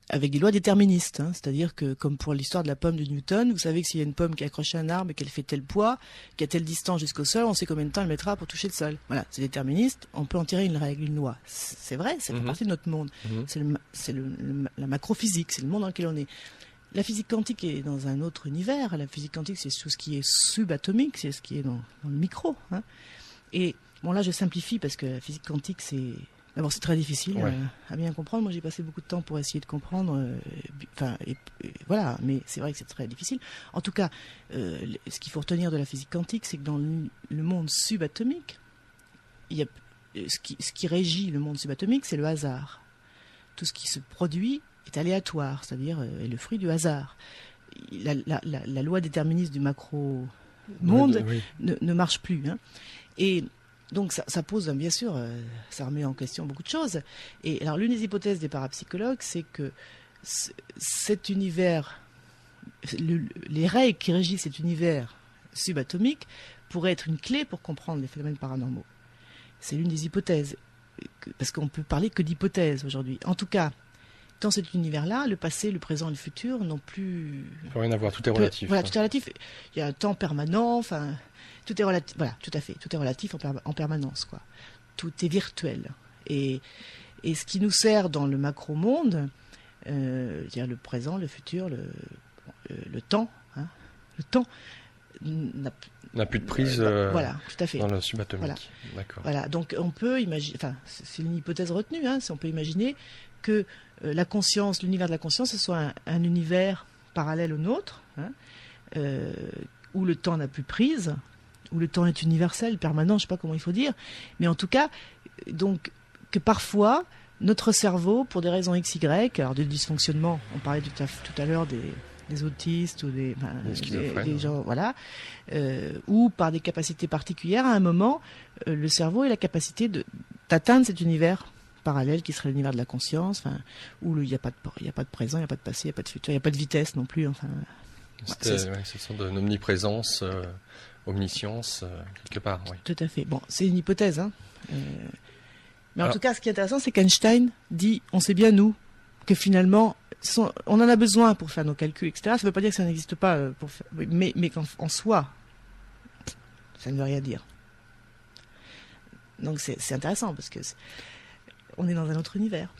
avec des lois déterministes, c'est-à-dire que comme pour l'histoire de la pomme de Newton, vous savez que s'il y a une pomme qui est accrochée à un arbre et qu'elle fait tel poids, qu'à telle distance jusqu'au sol, on sait combien de temps elle mettra pour toucher le sol. Voilà, c'est déterministe, on peut en tirer une règle, une loi. C'est vrai, ça fait partie de notre monde. C'est la macrophysique, c'est le monde dans lequel on est. La physique quantique est dans un autre univers. La physique quantique, c'est tout ce qui est subatomique, c'est ce qui est dans le micro. Et bon, là, je simplifie parce que la physique quantique, d'abord, c'est très difficile à bien comprendre. Moi, j'ai passé beaucoup de temps pour essayer de comprendre. Voilà, mais c'est vrai que c'est très difficile. En tout cas, ce qu'il faut retenir de la physique quantique, c'est que dans le monde subatomique, ce qui régit le monde subatomique, c'est le hasard. Tout ce qui se produit est aléatoire, c'est-à-dire est le fruit du hasard. La loi déterministe du macro-monde ne marche plus. Et donc ça pose, bien sûr, ça remet en question beaucoup de choses. Et alors l'une des hypothèses des parapsychologues, c'est que cet univers, les règles qui régissent cet univers subatomique pourraient être une clé pour comprendre les phénomènes paranormaux. C'est l'une des hypothèses, parce qu'on peut parler que d'hypothèses aujourd'hui. En tout cas, dans cet univers-là, le passé, le présent et le futur n'ont plus... Ça n'a rien à voir, tout est relatif. Voilà, tout est relatif. Il y a un temps permanent, tout est relatif, voilà, tout à fait. Tout est relatif en permanence, quoi. Tout est virtuel. Et ce qui nous sert dans le macro-monde, c'est-à-dire le présent, le futur, le temps, le temps n'a plus de prise voilà, tout à fait. dans le subatomique. Voilà. D'accord. Voilà, donc on peut imaginer, c'est une hypothèse retenue, on peut imaginer que la conscience, l'univers de la conscience, ce soit un univers parallèle au nôtre, où le temps n'a plus prise, où le temps est universel, permanent, je ne sais pas comment il faut dire, mais en tout cas, donc, que parfois, notre cerveau, pour des raisons XY, alors de dysfonctionnement, on parlait tout à l'heure des autistes ou des gens, voilà, ou par des capacités particulières, à un moment, le cerveau a la capacité d'atteindre cet univers parallèle qui serait l'univers de la conscience, où il n'y a pas de présent, il n'y a pas de passé, il n'y a pas de futur, il n'y a pas de vitesse non plus. C'est une sorte d'omniprésence, omniscience, quelque part. Oui. Tout à fait. Bon, c'est une hypothèse. Mais en tout cas, ce qui est intéressant, c'est qu'Einstein dit, on sait bien, nous, que finalement, on en a besoin pour faire nos calculs, etc. Ça ne veut pas dire que ça n'existe pas, mais qu'en soi, ça ne veut rien dire. Donc c'est intéressant, parce que on est dans un autre univers.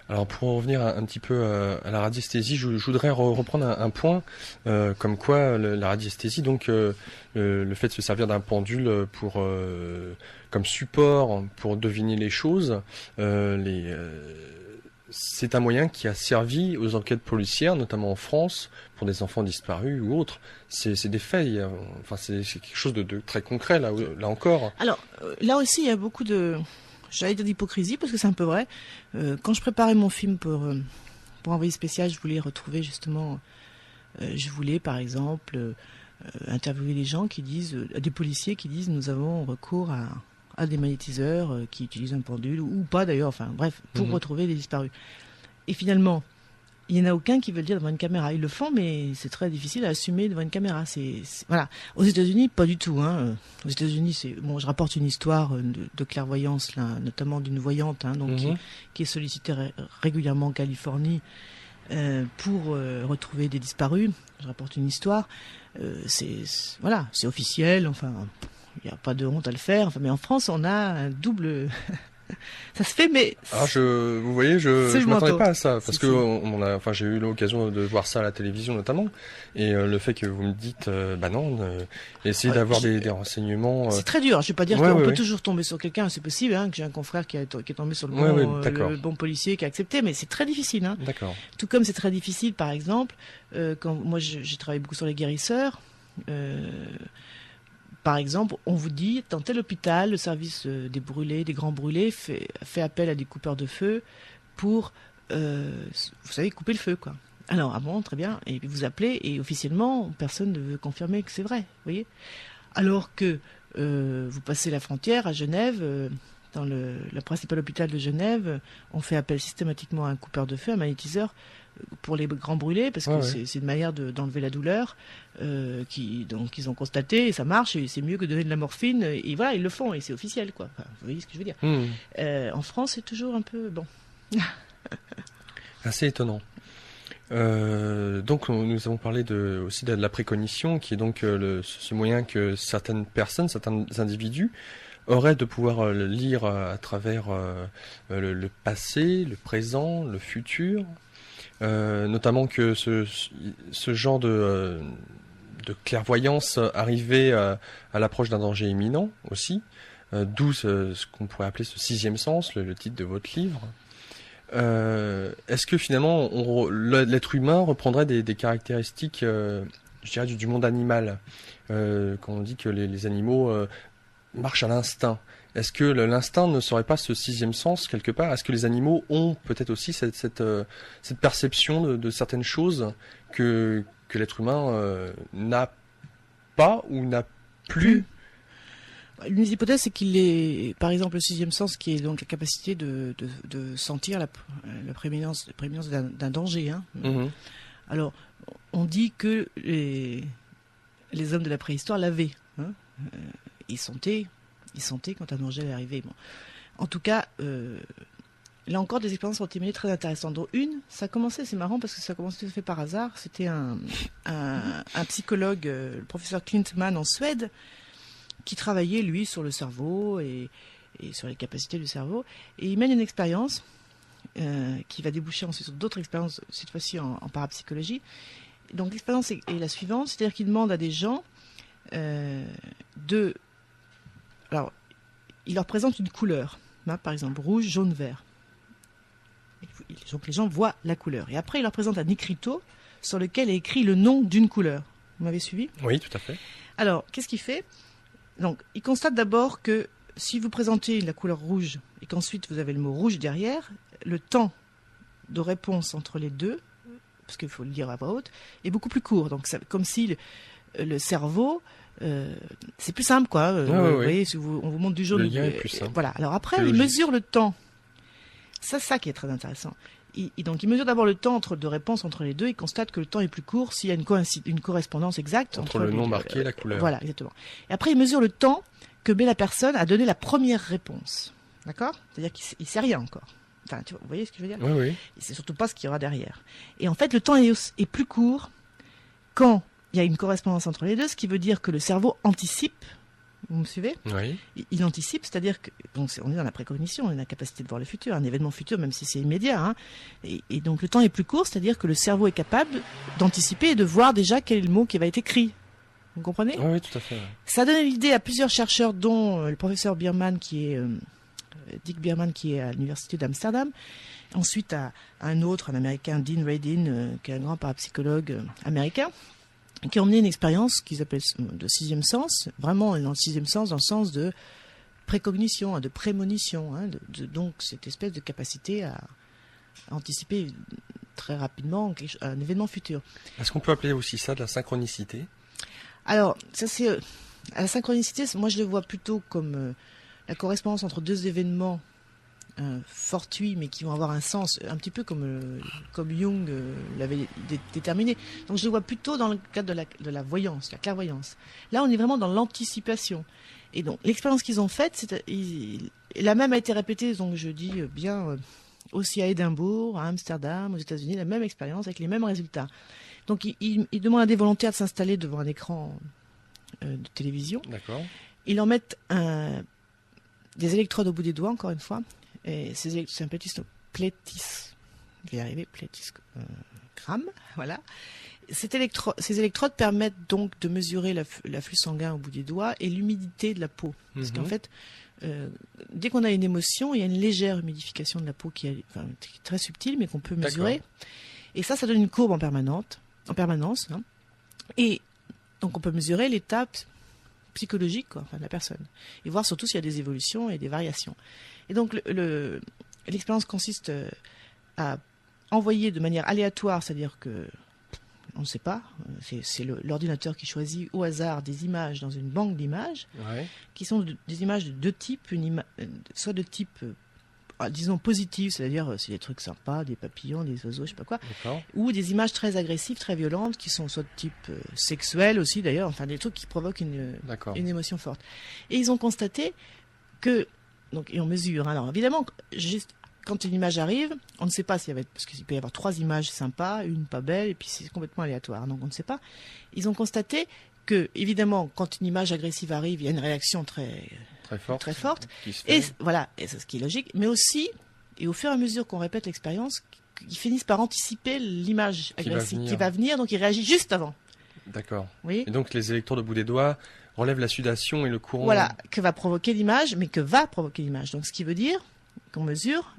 Alors pour revenir un petit peu à la radiesthésie, je voudrais reprendre un point, comme quoi la radiesthésie, donc le fait de se servir d'un pendule comme support pour deviner les choses, c'est un moyen qui a servi aux enquêtes policières, notamment en France, pour des enfants disparus ou autres. C'est des faits, c'est quelque chose de très concret là encore. Alors là aussi, il y a beaucoup j'allais dire d'hypocrisie, parce que c'est un peu vrai. Quand je préparais mon film pour Envoyé spécial, je voulais retrouver justement... je voulais, par exemple, interviewé des gens qui disent, des policiers qui disent nous avons recours à des magnétiseurs qui utilisent un pendule, ou pas d'ailleurs, enfin bref, pour retrouver les disparus. Et finalement, il n'y en a aucun qui veut le dire devant une caméra. Ils le font, mais c'est très difficile à assumer devant une caméra. Voilà. Aux États-Unis, pas du tout. Hein. Aux États-Unis, je rapporte une histoire de clairvoyance, là, notamment d'une voyante, donc qui est sollicitée régulièrement en Californie pour retrouver des disparus. Je rapporte une histoire. C'est officiel. Enfin, il n'y a pas de honte à le faire. Enfin, mais en France, on a un double. Ça se fait, mais vous voyez, je m'attendais pas à ça parce que j'ai eu l'occasion de voir ça à la télévision notamment, et le fait que vous me dites, essayez d'avoir des renseignements. C'est très dur. Je vais pas dire qu'on peut toujours tomber sur quelqu'un, c'est possible, que j'ai un confrère qui est tombé sur le bon policier qui a accepté, mais c'est très difficile. Hein. D'accord. Tout comme c'est très difficile, par exemple, quand moi j'ai travaillé beaucoup sur les guérisseurs. Par exemple, on vous dit, dans tel hôpital, le service des brûlés, des grands brûlés, fait appel à des coupeurs de feu pour, vous savez, couper le feu, quoi. Alors, bon, très bien. Et puis vous appelez, et officiellement, personne ne veut confirmer que c'est vrai, vous voyez. Alors que vous passez la frontière à Genève, dans le principal hôpital de Genève, on fait appel systématiquement à un coupeur de feu, un magnétiseur, pour les grands brûlés, parce que c'est une manière d'enlever la douleur, donc ils ont constaté, et ça marche, et c'est mieux que de donner de la morphine, et voilà, ils le font, et c'est officiel, quoi. Enfin, vous voyez ce que je veux dire. En France, c'est toujours un peu, bon. Assez étonnant. Donc nous avons parlé aussi de la précognition, qui est donc ce moyen que certaines personnes, certains individus auraient de pouvoir lire à travers le passé, le présent, le futur. Notamment que ce genre de clairvoyance arrivait à l'approche d'un danger imminent aussi, d'où ce qu'on pourrait appeler ce sixième sens, le titre de votre livre. Est-ce que finalement l'être humain reprendrait des caractéristiques, je dirais, du monde animal, quand on dit que les animaux marchent à l'instinct? Est-ce que l'instinct ne serait pas ce sixième sens quelque part? Est-ce que les animaux ont peut-être aussi cette perception de certaines choses que l'être humain n'a pas ou n'a plus? Une des hypothèses, c'est qu'il est, par exemple, le sixième sens, qui est donc la capacité de sentir la prééminence d'un danger. Hein. Alors, on dit que les hommes de la préhistoire l'avaient. Hein. Ils sentaient quand un danger allait arriver. Bon. En tout cas, là encore, des expériences ont été menées très intéressantes. Dont une, ça a commencé, c'est marrant parce que ça a commencé tout à fait par hasard. C'était un psychologue, le professeur Klintman en Suède, qui travaillait, lui, sur le cerveau et sur les capacités du cerveau. Et il mène une expérience qui va déboucher ensuite sur d'autres expériences, cette fois-ci en parapsychologie. Donc l'expérience est la suivante, c'est-à-dire qu'il demande à des gens Alors, il leur présente une couleur, par exemple rouge, jaune, vert. Donc les gens voient la couleur. Et après, il leur présente un écriteau sur lequel est écrit le nom d'une couleur. Vous m'avez suivi ? Oui, tout à fait. Alors, qu'est-ce qu'il fait ? Donc, il constate d'abord que si vous présentez la couleur rouge et qu'ensuite vous avez le mot rouge derrière, le temps de réponse entre les deux, parce qu'il faut le dire à voix haute, est beaucoup plus court. Donc, c'est comme si le cerveau... c'est plus simple, quoi. Vous voyez, si on vous montre du jaune. Le lien est plus simple. Voilà. Alors après, il mesure le temps. C'est ça qui est très intéressant. Donc, il mesure d'abord le temps de réponse entre les deux. Il constate que le temps est plus court s'il y a une correspondance exacte entre le nom marqué et la couleur. Voilà, exactement. Et après, il mesure le temps que met la personne à donner la première réponse. D'accord ? C'est-à-dire qu'il ne sait rien encore. Enfin, vous voyez ce que je veux dire ? Oui. Il ne sait surtout pas ce qu'il y aura derrière. Et en fait, le temps est plus court quand il y a une correspondance entre les deux, ce qui veut dire que le cerveau anticipe. Vous me suivez ? Oui. Il anticipe, c'est-à-dire que on est dans la précognition, on a la capacité de voir le futur, un événement futur, même si c'est immédiat. Hein. Et donc le temps est plus court, c'est-à-dire que le cerveau est capable d'anticiper et de voir déjà quel est le mot qui va être écrit. Vous comprenez ? Oui, tout à fait. Ouais. Ça donne l'idée à plusieurs chercheurs, dont le professeur Bierman, Dick Bierman, qui est à l'université d'Amsterdam. Ensuite, à un autre, un Américain, Dean Radin, qui est un grand parapsychologue américain, qui ont mené une expérience qu'ils appellent de sixième sens, vraiment dans le sixième sens, dans le sens de précognition, de prémonition, donc cette espèce de capacité à anticiper très rapidement un événement futur. Est-ce qu'on peut appeler aussi ça de la synchronicité ? Alors, ça c'est à la synchronicité. Moi, je le vois plutôt comme la correspondance entre deux événements fortuits, mais qui vont avoir un sens, un petit peu comme Jung l'avait déterminé. Donc, je le vois plutôt dans le cadre de la voyance, la clairvoyance. Là, on est vraiment dans l'anticipation. Et donc, l'expérience qu'ils ont faite, la même a été répétée. Donc, je dis bien aussi à Édimbourg, à Amsterdam, aux États-Unis, la même expérience avec les mêmes résultats. Donc, ils demandent à des volontaires de s'installer devant un écran de télévision. D'accord. Ils leur mettent des électrodes au bout des doigts, encore une fois. Et c'est un plétisgramme, voilà. Ces électrodes permettent donc de mesurer l'afflux sanguin au bout des doigts et l'humidité de la peau. Parce qu'en fait, dès qu'on a une émotion, il y a une légère humidification de la peau qui est très subtile, mais qu'on peut mesurer. Et ça donne une courbe en permanence. Hein. Et donc on peut mesurer l'état psychologique de la personne. Et voir surtout s'il y a des évolutions et des variations. Et donc l'expérience consiste à envoyer de manière aléatoire, c'est-à-dire que on ne sait pas, c'est l'ordinateur qui choisit au hasard des images dans une banque d'images, qui sont des images de deux types, soit de type, disons, positif, c'est-à-dire c'est des trucs sympas, des papillons, des oiseaux, je sais pas quoi, ou des images très agressives, très violentes, qui sont soit de type sexuel aussi d'ailleurs, enfin des trucs qui provoquent une émotion forte. Et ils ont constaté que, et on mesure, alors évidemment, juste quand une image arrive, on ne sait pas parce qu'il peut y avoir 3 images sympas, une pas belle, et puis c'est complètement aléatoire, donc on ne sait pas. Ils ont constaté que, évidemment, quand une image agressive arrive, il y a une réaction très forte. Et voilà, et c'est ce qui est logique, mais aussi, et au fur et à mesure qu'on répète l'expérience, ils finissent par anticiper l'image agressive qui va venir, donc ils réagissent juste avant. D'accord. Oui. Et donc les électrodes au bout des doigts relèvent la sudation et le courant. Voilà, que va provoquer l'image, mais que va provoquer l'image. Donc ce qui veut dire qu'on mesure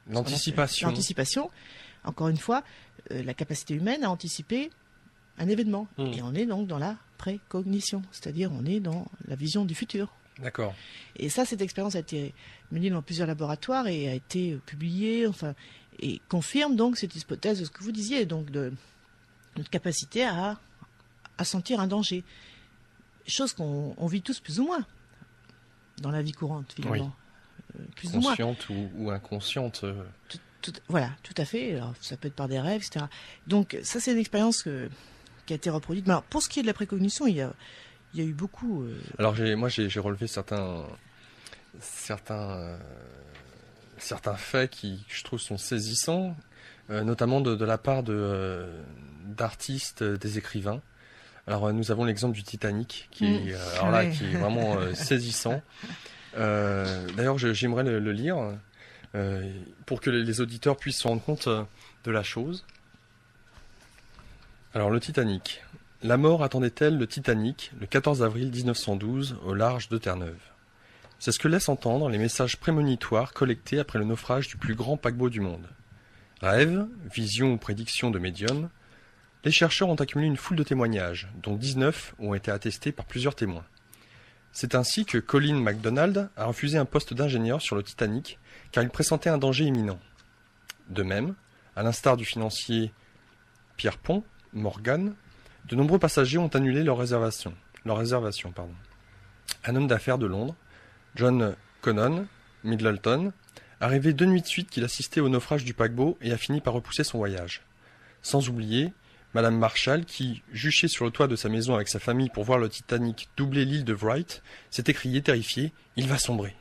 l'anticipation. Encore une fois, la capacité humaine à anticiper un événement. Et on est donc dans la précognition, c'est-à-dire on est dans la vision du futur. D'accord. Et ça, cette expérience a été menée dans plusieurs laboratoires et a été publiée, et confirme donc cette hypothèse de ce que vous disiez, donc de notre capacité à sentir un danger. Chose qu'on vit tous plus ou moins dans la vie courante, finalement. Plus consciente ou inconsciente. Voilà, tout à fait. Alors, ça peut être par des rêves, etc. Donc ça, c'est une expérience qui a été reproduite. Mais alors, pour ce qui est de la précognition, il y a eu beaucoup... Alors j'ai relevé certains faits qui, je trouve, sont saisissants, notamment de la part d'artistes, des écrivains. Alors nous avons l'exemple du Titanic qui est vraiment saisissant. D'ailleurs, j'aimerais le lire pour que les auditeurs puissent se rendre compte de la chose. Alors, le Titanic. La mort attendait-elle le Titanic le 14 avril 1912 au large de Terre-Neuve? C'est ce que laissent entendre les messages prémonitoires collectés après le naufrage du plus grand paquebot du monde. Rêve, vision ou prédiction de médium, les chercheurs ont accumulé une foule de témoignages, dont 19 ont été attestés par plusieurs témoins. C'est ainsi que Colin MacDonald a refusé un poste d'ingénieur sur le Titanic car il pressentait un danger imminent. De même, à l'instar du financier Pierpont Morgan, de nombreux passagers ont annulé leur réservation. Un homme d'affaires de Londres, John Connon Middleton, a rêvé 2 nuits de suite qu'il assistait au naufrage du paquebot et a fini par repousser son voyage. Sans oublier Madame Marshall, qui, juchée sur le toit de sa maison avec sa famille pour voir le Titanic doubler l'île de Wright, s'est écriée, terrifiée, « Il va sombrer !»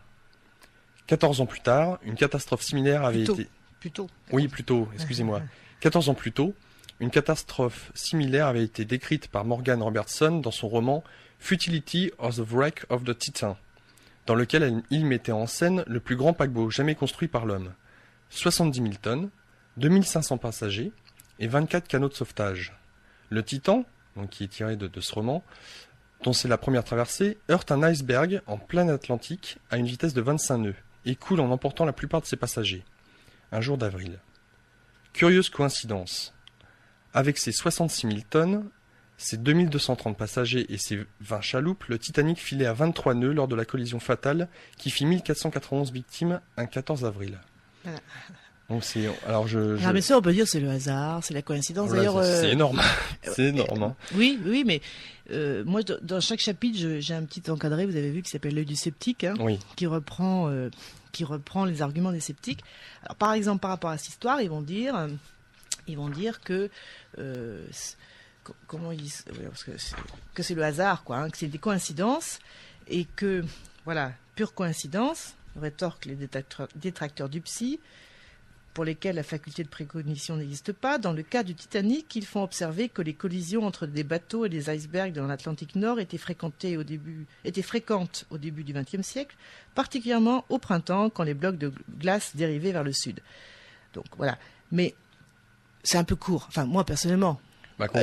14 ans plus tard, une catastrophe similaire avait été... Excusez-moi. 14 ans plus tôt, une catastrophe similaire avait été décrite par Morgan Robertson dans son roman « Futility of the Wreck of the Titan », dans lequel il mettait en scène le plus grand paquebot jamais construit par l'homme. 70 000 tonnes, 2500 passagers, et 24 canots de sauvetage. Le Titan, donc qui est tiré de ce roman, dont c'est la première traversée, heurte un iceberg en plein Atlantique à une vitesse de 25 nœuds et coule en emportant la plupart de ses passagers. Un jour d'avril. Curieuse coïncidence. Avec ses 66 000 tonnes, ses 2230 passagers et ses 20 chaloupes, le Titanic filait à 23 nœuds lors de la collision fatale qui fit 1491 victimes un 14 avril. Voilà. Donc mais ça, on peut dire c'est le hasard, c'est la coïncidence. Voilà, d'ailleurs, c'est énorme. C'est énorme. Hein. Oui, mais moi, dans chaque chapitre, j'ai un petit encadré, vous avez vu, qui s'appelle l'œil du sceptique, hein, Oui. qui reprend les arguments des sceptiques. Alors, par exemple, par rapport à cette histoire, ils vont dire que que c'est le hasard, quoi, hein, que c'est des coïncidences, et que voilà, pure coïncidence, rétorquent les détracteurs du psy, pour lesquels la faculté de précognition n'existe pas. Dans le cas du Titanic, ils font observer que les collisions entre des bateaux et des icebergs dans l'Atlantique Nord étaient fréquentes au début du XXe siècle, particulièrement au printemps, quand les blocs de glace dérivaient vers le sud. Donc voilà. Mais c'est un peu court. Enfin, moi, personnellement,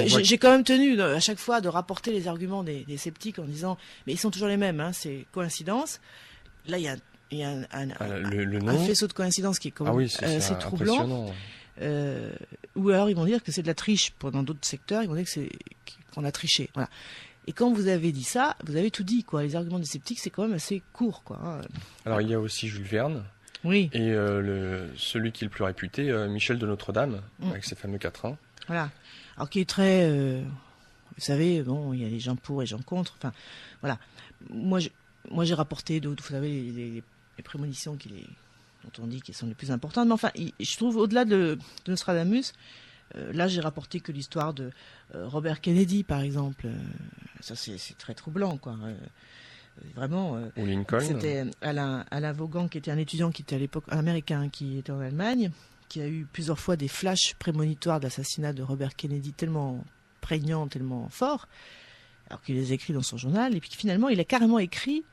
j'ai quand même tenu à chaque fois de rapporter les arguments des sceptiques en disant « mais ils sont toujours les mêmes, hein, c'est coïncidence ». Là, il y a un faisceau de coïncidence qui est quand même assez troublant. Ou alors ils vont dire que c'est de la triche. Dans d'autres secteurs, ils vont dire qu'on a triché. Voilà. Et quand vous avez dit ça, vous avez tout dit, quoi. Les arguments des sceptiques, c'est quand même assez court, quoi. Alors il y a aussi Jules Verne. Oui. Et celui qui est le plus réputé, Michel de Notre-Dame, avec ses fameux quatrains. Voilà. Alors qui est très... vous savez, bon, il y a les gens pour et les gens contre. Enfin, voilà. Moi, j'ai rapporté d'autres, vous savez, les prémonitions dont on dit qu'elles sont les plus importantes. Mais enfin, je trouve, au-delà de Nostradamus, là, j'ai rapporté que l'histoire de Robert Kennedy, par exemple. Ça, c'est très troublant, quoi. Vraiment. Ou Lincoln. C'était Alain Vaughan, qui était un étudiant qui était à l'époque américain, qui était en Allemagne, qui a eu plusieurs fois des flashs prémonitoires d'assassinat de Robert Kennedy tellement prégnants, tellement forts, alors qu'il les a écrits dans son journal, et puis finalement, il a carrément écrit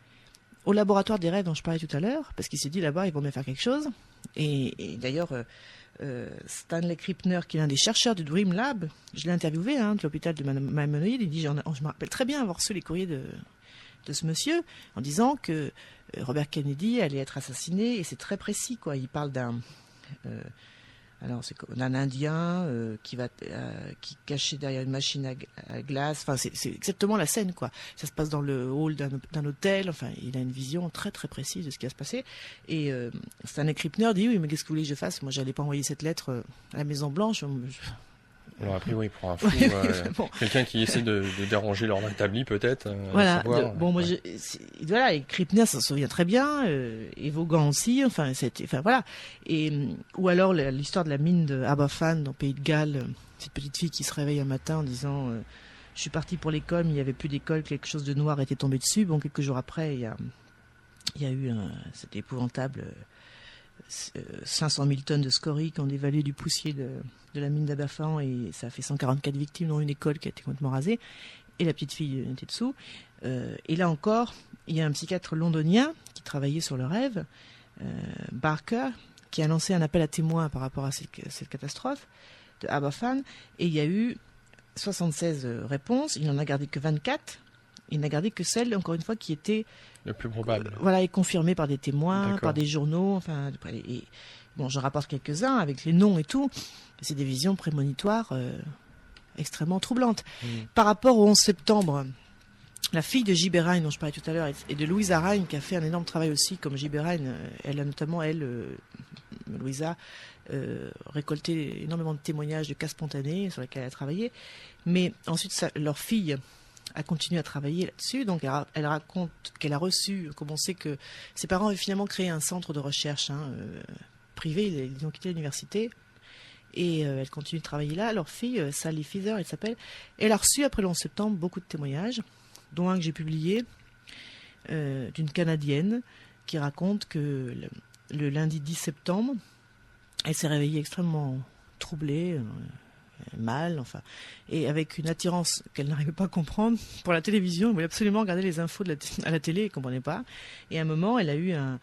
au laboratoire des rêves dont je parlais tout à l'heure, parce qu'il s'est dit là-bas, ils vont bien faire quelque chose. Et d'ailleurs, Stanley Krippner, qui est l'un des chercheurs du Dream Lab, je l'ai interviewé, de l'hôpital de Maimonides, il dit, je me rappelle très bien avoir reçu les courriers de ce monsieur, en disant que Robert Kennedy allait être assassiné, et c'est très précis, quoi. Il parle d'un Indien qui caché derrière une machine à glace. Enfin, c'est exactement la scène, quoi. Ça se passe dans le hall d'un hôtel. Enfin, il a une vision très très précise de ce qui va se passer. Et Stanley Krippner dit oui, mais qu'est-ce que vous voulez que je fasse? Moi, j'allais pas envoyer cette lettre à la Maison Blanche. Alors après, oui, pour un fou, bon. Quelqu'un qui essaie de déranger l'ordre établi, peut-être. Voilà. Voilà. Et Krippner s'en souvient très bien, et Vaughan aussi. Enfin, voilà. Et ou alors l'histoire de la mine de Aberfan dans le Pays de Galles, cette petite fille qui se réveille un matin en disant je suis partie pour l'école, mais il n'y avait plus d'école, quelque chose de noir était tombé dessus. Bon, quelques jours après, il y a eu cet épouvantable 500 000 tonnes de scories qui ont dévalé du poussier de la mine d'Aberfan, et ça a fait 144 victimes, dont une école qui a été complètement rasée, et la petite fille était dessous. Et là encore, il y a un psychiatre londonien qui travaillait sur le rêve, Barker, qui a lancé un appel à témoins par rapport à cette catastrophe de Aberfan, et il y a eu 76 réponses, il n'en a gardé que 24. Il n'a gardé que celle, encore une fois, qui était le plus probable. Voilà, et confirmée par des témoins, par des journaux. Enfin, bon, j'en rapporte quelques-uns avec les noms et tout. C'est des visions prémonitoires extrêmement troublantes. Par rapport au 11 septembre, la fille de J.B. Rhine, dont je parlais tout à l'heure, et de Louisa Rhine, qui a fait un énorme travail aussi, comme J.B. Rhine, elle a notamment, Louisa, récolté énormément de témoignages de cas spontanés sur lesquels elle a travaillé. Mais ensuite, leur fille a continué à travailler là-dessus. Donc, elle raconte qu'elle a reçu, comme on sait que ses parents avaient finalement créé un centre de recherche privé, ils ont quitté l'université, et elle continue de travailler là. Leur fille, Sally Feather, elle s'appelle, elle a reçu, après le 11 septembre, beaucoup de témoignages, dont un que j'ai publié, d'une Canadienne, qui raconte que le lundi 10 septembre, elle s'est réveillée extrêmement troublée, mal, enfin, et avec une attirance qu'elle n'arrivait pas à comprendre pour la télévision. Elle voulait absolument regarder les infos à la télé, elle ne comprenait pas. Et à un moment, elle a eu un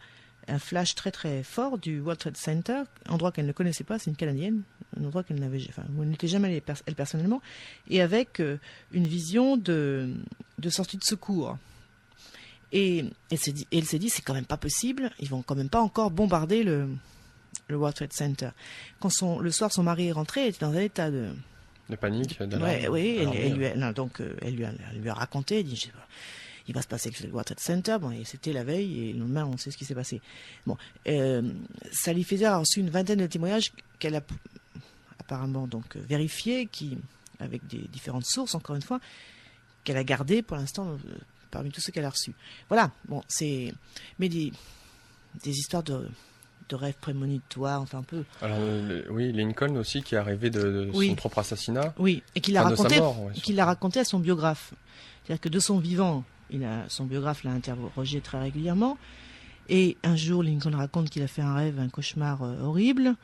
flash très très fort du World Trade Center, endroit qu'elle ne connaissait pas, c'est une Canadienne, un endroit qu'elle n'était jamais allée elle personnellement, et avec une vision de sortie de secours. Et elle s'est dit, c'est quand même pas possible, ils vont quand même pas encore bombarder le World Trade Center. Quand le soir, son mari est rentré, elle était dans un état de panique, elle lui a raconté, elle dit, il va se passer le World Trade Center. Bon, et c'était la veille, et le lendemain, on sait ce qui s'est passé. Bon, ça lui faisait avoir reçu une vingtaine de témoignages qu'elle a apparemment donc vérifiés, avec des différentes sources, encore une fois, qu'elle a gardées pour l'instant parmi tous ceux qu'elle a reçus. Voilà, bon, mais des histoires de rêves prémonitoires, enfin un peu. Alors, oui, Lincoln aussi, qui a rêvé de son propre assassinat. Oui, et qu'il l'a raconté à son biographe. C'est-à-dire que de son vivant, son biographe l'a interrogé très régulièrement. Et un jour, Lincoln raconte qu'il a fait un rêve, un cauchemar horrible,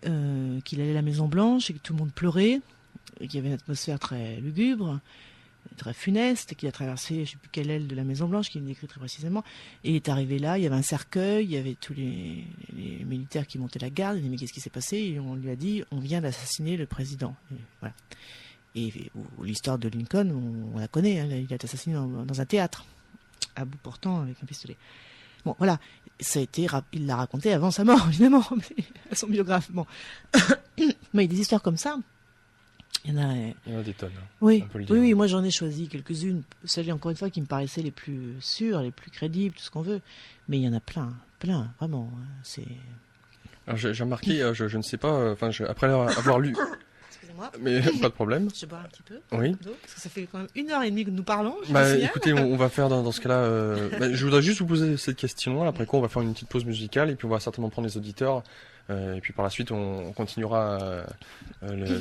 qu'il allait à la Maison Blanche et que tout le monde pleurait, et qu'il y avait une atmosphère très lugubre, très funeste, qu'il a traversé, je ne sais plus quelle aile de la Maison Blanche, qu'il décrit très précisément. Et il est arrivé là, il y avait un cercueil, il y avait tous les militaires qui montaient la garde. Il dit mais qu'est-ce qui s'est passé? Et on lui a dit on vient d'assassiner le président. Et voilà. Et l'histoire de Lincoln, on la connaît. Hein, il a été assassiné dans un théâtre, à bout portant avec un pistolet. Bon, voilà, il l'a raconté avant sa mort, évidemment, à son biographe. Bon, mais des histoires comme ça. Il y en a des tonnes. Oui, oui, moi j'en ai choisi quelques-unes. Celles, encore une fois, qui me paraissaient les plus sûres, les plus crédibles, tout ce qu'on veut. Mais il y en a plein, vraiment. Alors j'ai remarqué, je ne sais pas, après avoir lu. Excusez-moi. Mais pas de problème. Je bois un petit peu. Oui. Parce que ça fait quand même 1h30 que nous parlons. Écoutez, on va faire dans ce cas-là. Je voudrais juste vous poser cette question. Après quoi, on va faire une petite pause musicale et puis on va certainement prendre les auditeurs. Et puis par la suite, on continuera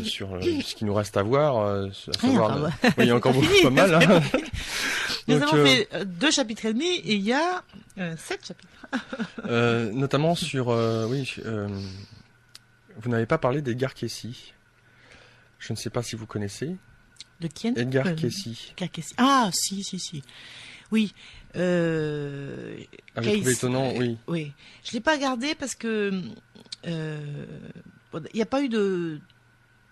sur ce qui nous reste à voir. Il y a encore pas mal. Hein. Nous avons fait 2 chapitres et demi et il y a 7 chapitres. Notamment sur... vous n'avez pas parlé d'Edgar Cayce. Je ne sais pas si vous connaissez. De qui? Edgar Cayce. Ah, si. Oui. J'ai trouvé étonnant, oui. Oui. Je ne l'ai pas gardé parce que il n'y a pas eu de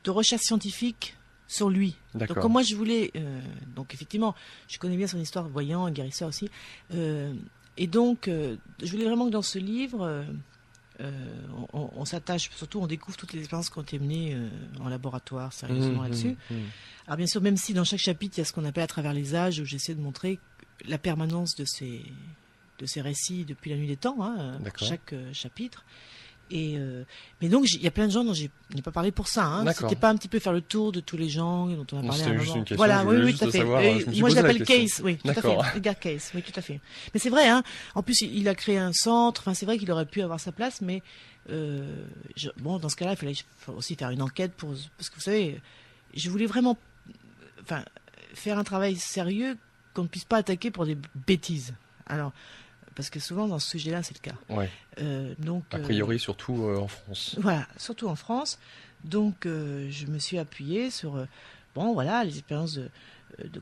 recherche scientifique sur lui. D'accord. Donc comme moi je voulais... donc effectivement, je connais bien son histoire, voyant, guérisseur aussi. Et donc, je voulais vraiment que dans ce livre... on s'attache, surtout on découvre toutes les expériences qui ont été menées en laboratoire sérieusement là-dessus. Alors bien sûr, même si dans chaque chapitre il y a ce qu'on appelle à travers les âges, où j'essaie de montrer la permanence de ces récits depuis la nuit des temps, hein, pour chaque chapitre. Mais donc il y a plein de gens dont je n'ai pas parlé pour ça. Hein. C'était pas un petit peu faire le tour de tous les gens dont on a parlé à un moment. Juste une question, voilà, oui, tout à fait. Savoir, moi je l'appelle Cayce, oui, tout à fait. Edgar Cayce, oui, tout à fait. Mais c'est vrai, hein. En plus il a créé un centre. Enfin, c'est vrai qu'il aurait pu avoir sa place, mais dans ce cas-là, il fallait aussi faire une enquête parce que vous savez, je voulais vraiment, faire un travail sérieux qu'on ne puisse pas attaquer pour des bêtises. Alors. Parce que souvent, dans ce sujet-là, c'est le cas. Ouais. A priori, surtout en France. Voilà, surtout en France. Donc, je me suis appuyée sur, les expériences de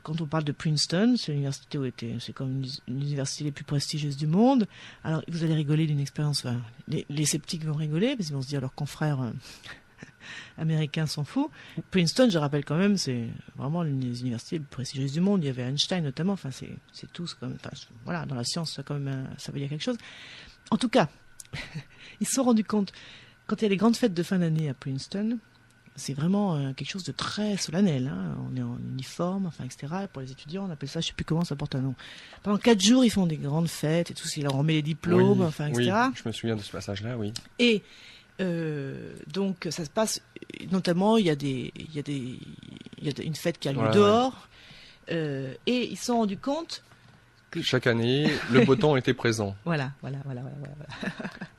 quand on parle de Princeton, c'est l'université c'est comme une université les plus prestigieuses du monde. Alors, vous allez rigoler d'une expérience, les sceptiques vont rigoler, parce qu'ils vont se dire, leurs confrères américains s'en foutent. Princeton, je rappelle quand même, c'est vraiment l'une des universités les plus prestigieuses du monde. Il y avait Einstein notamment. Enfin, c'est tous comme, dans la science, ça veut dire quelque chose. En tout cas, ils se sont rendus compte quand il y a les grandes fêtes de fin d'année à Princeton. C'est vraiment quelque chose de très solennel. Hein. On est en uniforme, etc. Pour les étudiants, on appelle ça, je ne sais plus comment, ça porte un nom. Pendant 4 jours, ils font des grandes fêtes et tout. Ils leur remet les diplômes, etc. Oui, je me souviens de ce passage-là, oui. Et donc ça se passe, notamment il y a une fête qui a lieu dehors, et ils se sont rendus compte que chaque année le beau temps était présent. Voilà.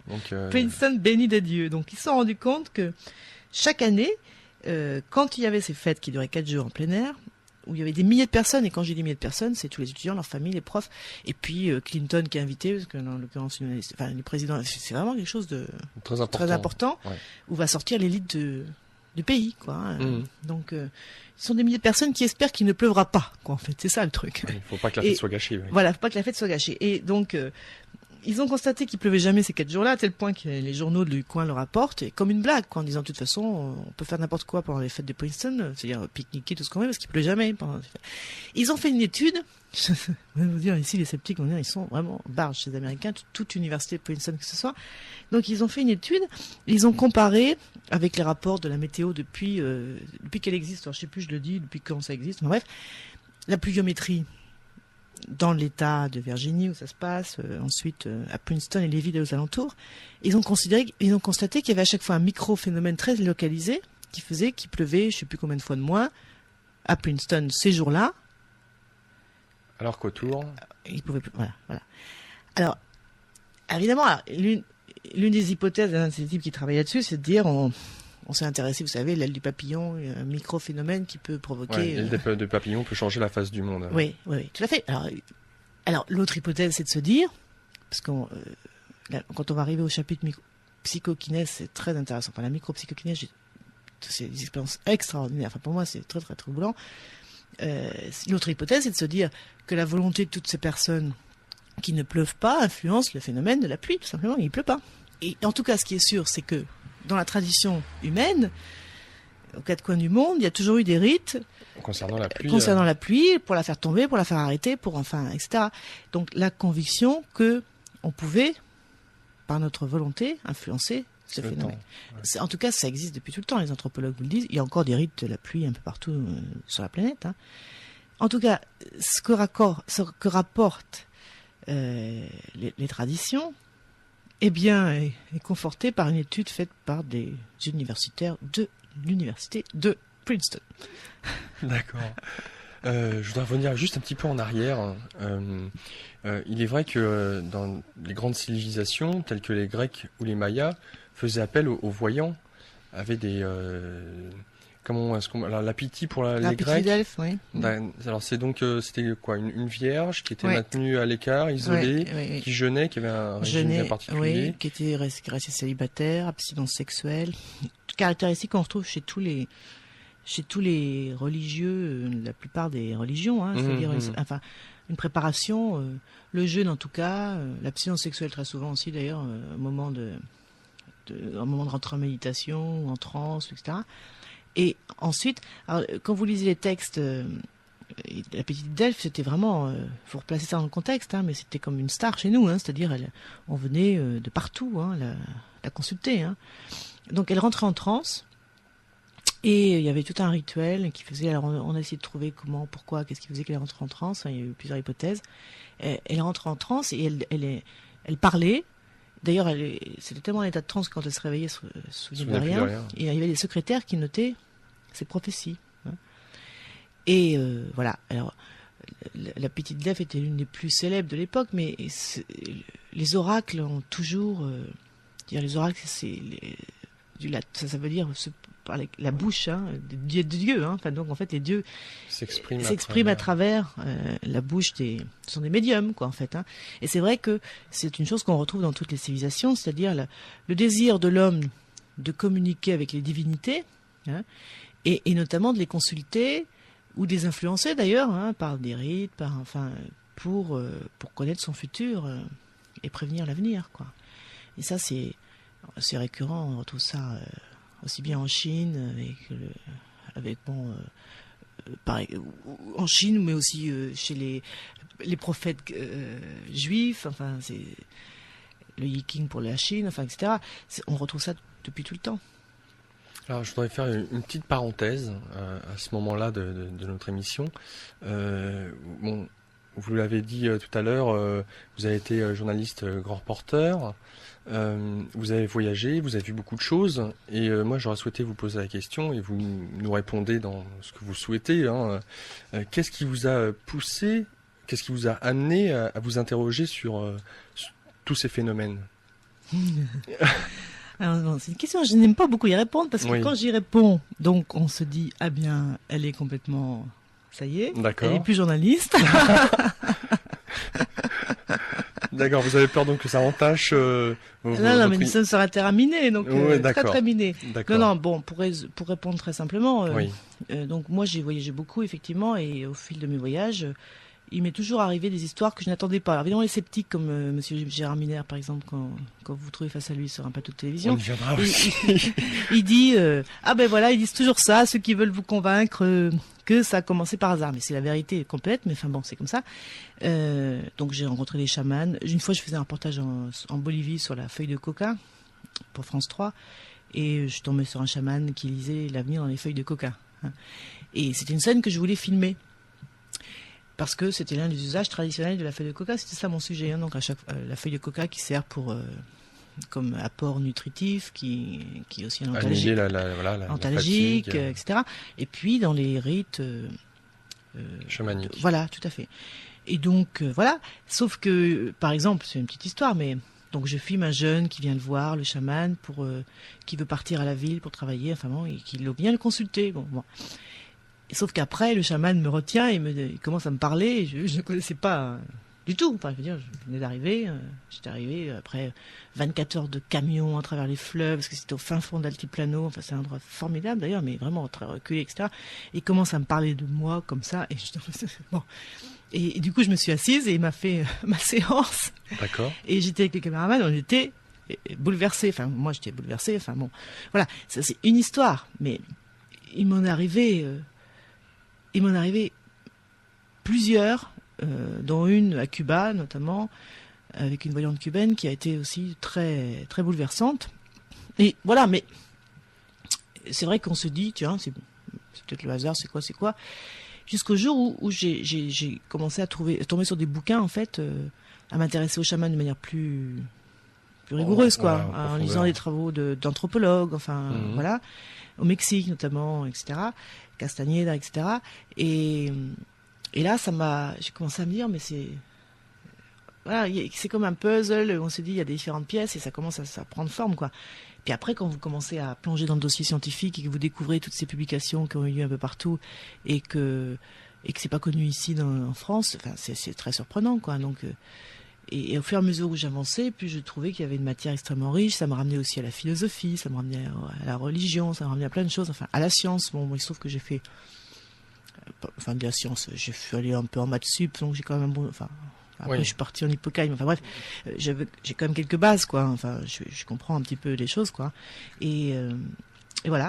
Donc, Princeton béni des dieux. Donc ils se sont rendus compte que chaque année, quand il y avait ces fêtes qui duraient 4 jours en plein air, où il y avait des milliers de personnes, et quand j'ai des milliers de personnes, c'est tous les étudiants, leurs familles, les profs, et puis Clinton qui est invité, parce que dans l'occurrence, le président, c'est vraiment quelque chose de très important où va sortir l'élite du pays, quoi. Hein. Donc, ce sont des milliers de personnes qui espèrent qu'il ne pleuvra pas, quoi, en fait. C'est ça le truc. Il ne faut pas que la fête soit gâchée. Oui. Voilà, il ne faut pas que la fête soit gâchée. Et donc, ils ont constaté qu'il pleuvait jamais ces 4 jours-là, à tel point que les journaux du coin le rapportent, et comme une blague, quoi, en disant de toute façon, on peut faire n'importe quoi pendant les fêtes de Princeton, c'est-à-dire pique-niquer, tout ce qu'on veut, parce qu'il pleut jamais pendant les fêtes. Ils ont fait une étude, je vais vous dire, ici les sceptiques, ils sont vraiment barges chez les Américains, toute université de Princeton que ce soit. Donc ils ont fait une étude, ils ont comparé avec les rapports de la météo depuis qu'elle existe, alors je sais plus, je le dis, depuis quand ça existe, bref, la pluviométrie dans l'État de Virginie où ça se passe, ensuite à Princeton et les villes aux alentours. Ils ont constaté qu'il y avait à chaque fois un micro-phénomène très localisé qui faisait qu'il pleuvait, je ne sais plus combien de fois de moins, à Princeton ces jours-là. Alors qu'autour... il pouvait plus... Voilà. Alors, évidemment, l'une des hypothèses d'un de ces types qui travaillent là-dessus, c'est de dire, on s'est intéressé, vous savez, l'aile du papillon, un micro-phénomène qui peut provoquer... l'aile du papillon peut changer la face du monde. Oui, tout à fait. Alors l'autre hypothèse, c'est de se dire, parce que quand on va arriver au chapitre psychokinèse, c'est très intéressant. Enfin, la micro-psychokinèse, c'est des expériences extraordinaires. Enfin, pour moi, c'est très, très troublant. L'autre hypothèse, c'est de se dire que la volonté de toutes ces personnes qui ne pleuvent pas influence le phénomène de la pluie, tout simplement. Il ne pleut pas. Et en tout cas, ce qui est sûr, c'est que dans la tradition humaine, aux quatre coins du monde, il y a toujours eu des rites concernant la pluie, pour la faire tomber, pour la faire arrêter, etc. Donc la conviction que on pouvait, par notre volonté, influencer ce phénomène. Ouais. En tout cas, ça existe depuis tout le temps. Les anthropologues vous le disent. Il y a encore des rites de la pluie un peu partout sur la planète. En tout cas, ce que rapportent les traditions, eh bien, est conforté par une étude faite par des universitaires de l'université de Princeton. D'accord. Je voudrais revenir juste un petit peu en arrière. Il est vrai que dans les grandes civilisations, telles que les Grecs ou les Mayas, faisaient appel aux voyants, avaient des... alors, la Pythie pour les Grecs. Delphes, oui. Alors c'était quoi, une vierge qui était maintenue à l'écart, isolée, qui jeûnait, qui avait un régime bien particulier. Oui, qui était restée célibataire, abstinence sexuelle. Caractéristique qu'on retrouve chez tous les religieux, la plupart des religions, c'est-à-dire une préparation, le jeûne en tout cas, l'abstinence sexuelle très souvent aussi d'ailleurs, un moment de rentrer en méditation ou en transe, etc. Et ensuite, quand vous lisez les textes, la petite Delphes, c'était vraiment, faut replacer ça dans le contexte, mais c'était comme une star chez nous, c'est-à-dire on venait de partout la consulter. Donc elle rentrait en transe, et il y avait tout un rituel qui faisait, alors on a essayé de trouver comment, pourquoi, qu'est-ce qui faisait qu'elle rentrait en transe, il y a eu plusieurs hypothèses. Elle rentrait en transe et elle parlait. D'ailleurs, c'était tellement en état de transe quand elle se réveillait sous rien. Et il y avait des secrétaires qui notaient ses prophéties. Et voilà. Alors, la petite Delphes était l'une des plus célèbres de l'époque, mais les oracles ont toujours... les oracles, ça veut dire par la bouche de Dieu. Donc, en fait, les dieux s'expriment à travers la bouche ce sont des médiums, quoi, en fait. Et c'est vrai que c'est une chose qu'on retrouve dans toutes les civilisations, c'est-à-dire le désir de l'homme de communiquer avec les divinités, et notamment de les consulter ou de les influencer d'ailleurs, par des rites, pour connaître son futur et prévenir l'avenir, quoi. Et ça, c'est récurrent, on retrouve ça aussi bien en Chine en Chine, mais aussi chez les prophètes juifs, c'est le Yiking pour la Chine, etc. On retrouve ça depuis tout le temps. Alors, je voudrais faire une petite parenthèse à ce moment-là de notre émission. Vous l'avez dit tout à l'heure, vous avez été journaliste grand reporter, vous avez voyagé, vous avez vu beaucoup de choses, et moi j'aurais souhaité vous poser la question, et vous nous répondez dans ce que vous souhaitez. Qu'est-ce qui vous a poussé, qu'est-ce qui vous a amené à vous interroger sur tous ces phénomènes? Alors, c'est une question, je n'aime pas beaucoup y répondre, parce que quand j'y réponds, donc on se dit, ah bien, elle est complètement... Ça y est, d'accord. Elle n'est plus journaliste. D'accord, vous avez peur donc que ça entache Non, mais ça sera terminé, donc très très miné. D'accord. Bon, pour répondre très simplement, donc moi j'ai voyagé beaucoup effectivement, et au fil de mes voyages, il m'est toujours arrivé des histoires que je n'attendais pas. Alors, évidemment, les sceptiques comme Monsieur Gérard Miner, par exemple, quand vous vous trouvez face à lui sur un plateau de télévision, on y viendra aussi. Il dit ils disent toujours ça, ceux qui veulent vous convaincre que ça a commencé par hasard. Mais c'est la vérité complète, mais c'est comme ça. Donc j'ai rencontré des chamans. Une fois, je faisais un reportage en Bolivie sur la feuille de coca pour France 3, et je suis tombée sur un chaman qui lisait l'avenir dans les feuilles de coca. Et c'était une scène que je voulais filmer. parce que c'était l'un des usages traditionnels de la feuille de coca. C'était ça mon sujet. Hein. Donc la feuille de coca qui sert comme apport nutritif, qui est aussi un antalgique, antalgique, etc. Et puis dans les rites chamaniques. Voilà, tout à fait. Et donc voilà. Sauf que, par exemple, c'est une petite histoire, mais donc je filme un jeune qui vient le voir, le chaman, qui veut partir à la ville pour travailler, enfin bon, et qui vient le consulter. Bon. Sauf qu'après, le chaman me retient et il commence à me parler. Et je ne connaissais pas du tout. Enfin, je veux dire, je venais d'arriver. J'étais arrivé après 24 heures de camion à travers les fleuves, parce que c'était au fin fond d'Altiplano. Enfin, c'est un endroit formidable d'ailleurs, mais vraiment très reculé, etc. Et il commence à me parler de moi comme ça. Et bon. Et du coup, je me suis assise et il m'a fait ma séance. D'accord. Et j'étais avec les caméramans, on était bouleversés. Enfin, moi, j'étais bouleversée. Enfin, bon, voilà, ça c'est une histoire. Mais il m'en est arrivé plusieurs, dont une à Cuba notamment, avec une voyante cubaine qui a été aussi très très bouleversante. Et voilà, mais c'est vrai qu'on se dit, tiens, c'est peut-être le hasard, c'est quoi. Jusqu'au jour où j'ai commencé à tomber sur des bouquins, en fait, à m'intéresser aux chamans de manière plus rigoureuse, quoi, en lisant des travaux d'anthropologues, enfin, voilà, au Mexique notamment, etc., Castañeda, etc. Et là, j'ai commencé à me dire, mais voilà, c'est comme un puzzle, on se dit, il y a des différentes pièces et ça commence à prendre forme, quoi. Puis après, quand vous commencez à plonger dans le dossier scientifique et que vous découvrez toutes ces publications qui ont eu lieu un peu partout et que c'est pas connu ici en France, enfin, c'est très surprenant, quoi. Donc, et au fur et à mesure où j'avançais, puis je trouvais qu'il y avait une matière extrêmement riche. Ça me ramenait aussi à la philosophie, ça me ramenait à la religion, ça me ramenait à plein de choses, enfin, à la science. Bon, il se trouve que j'ai fait, enfin, de la science, j'ai allé un peu en maths sup, donc j'ai quand même après, je suis partie en hippocampe. Enfin bref, j'ai quand même quelques bases, quoi. Enfin, je comprends un petit peu les choses, quoi. Et voilà.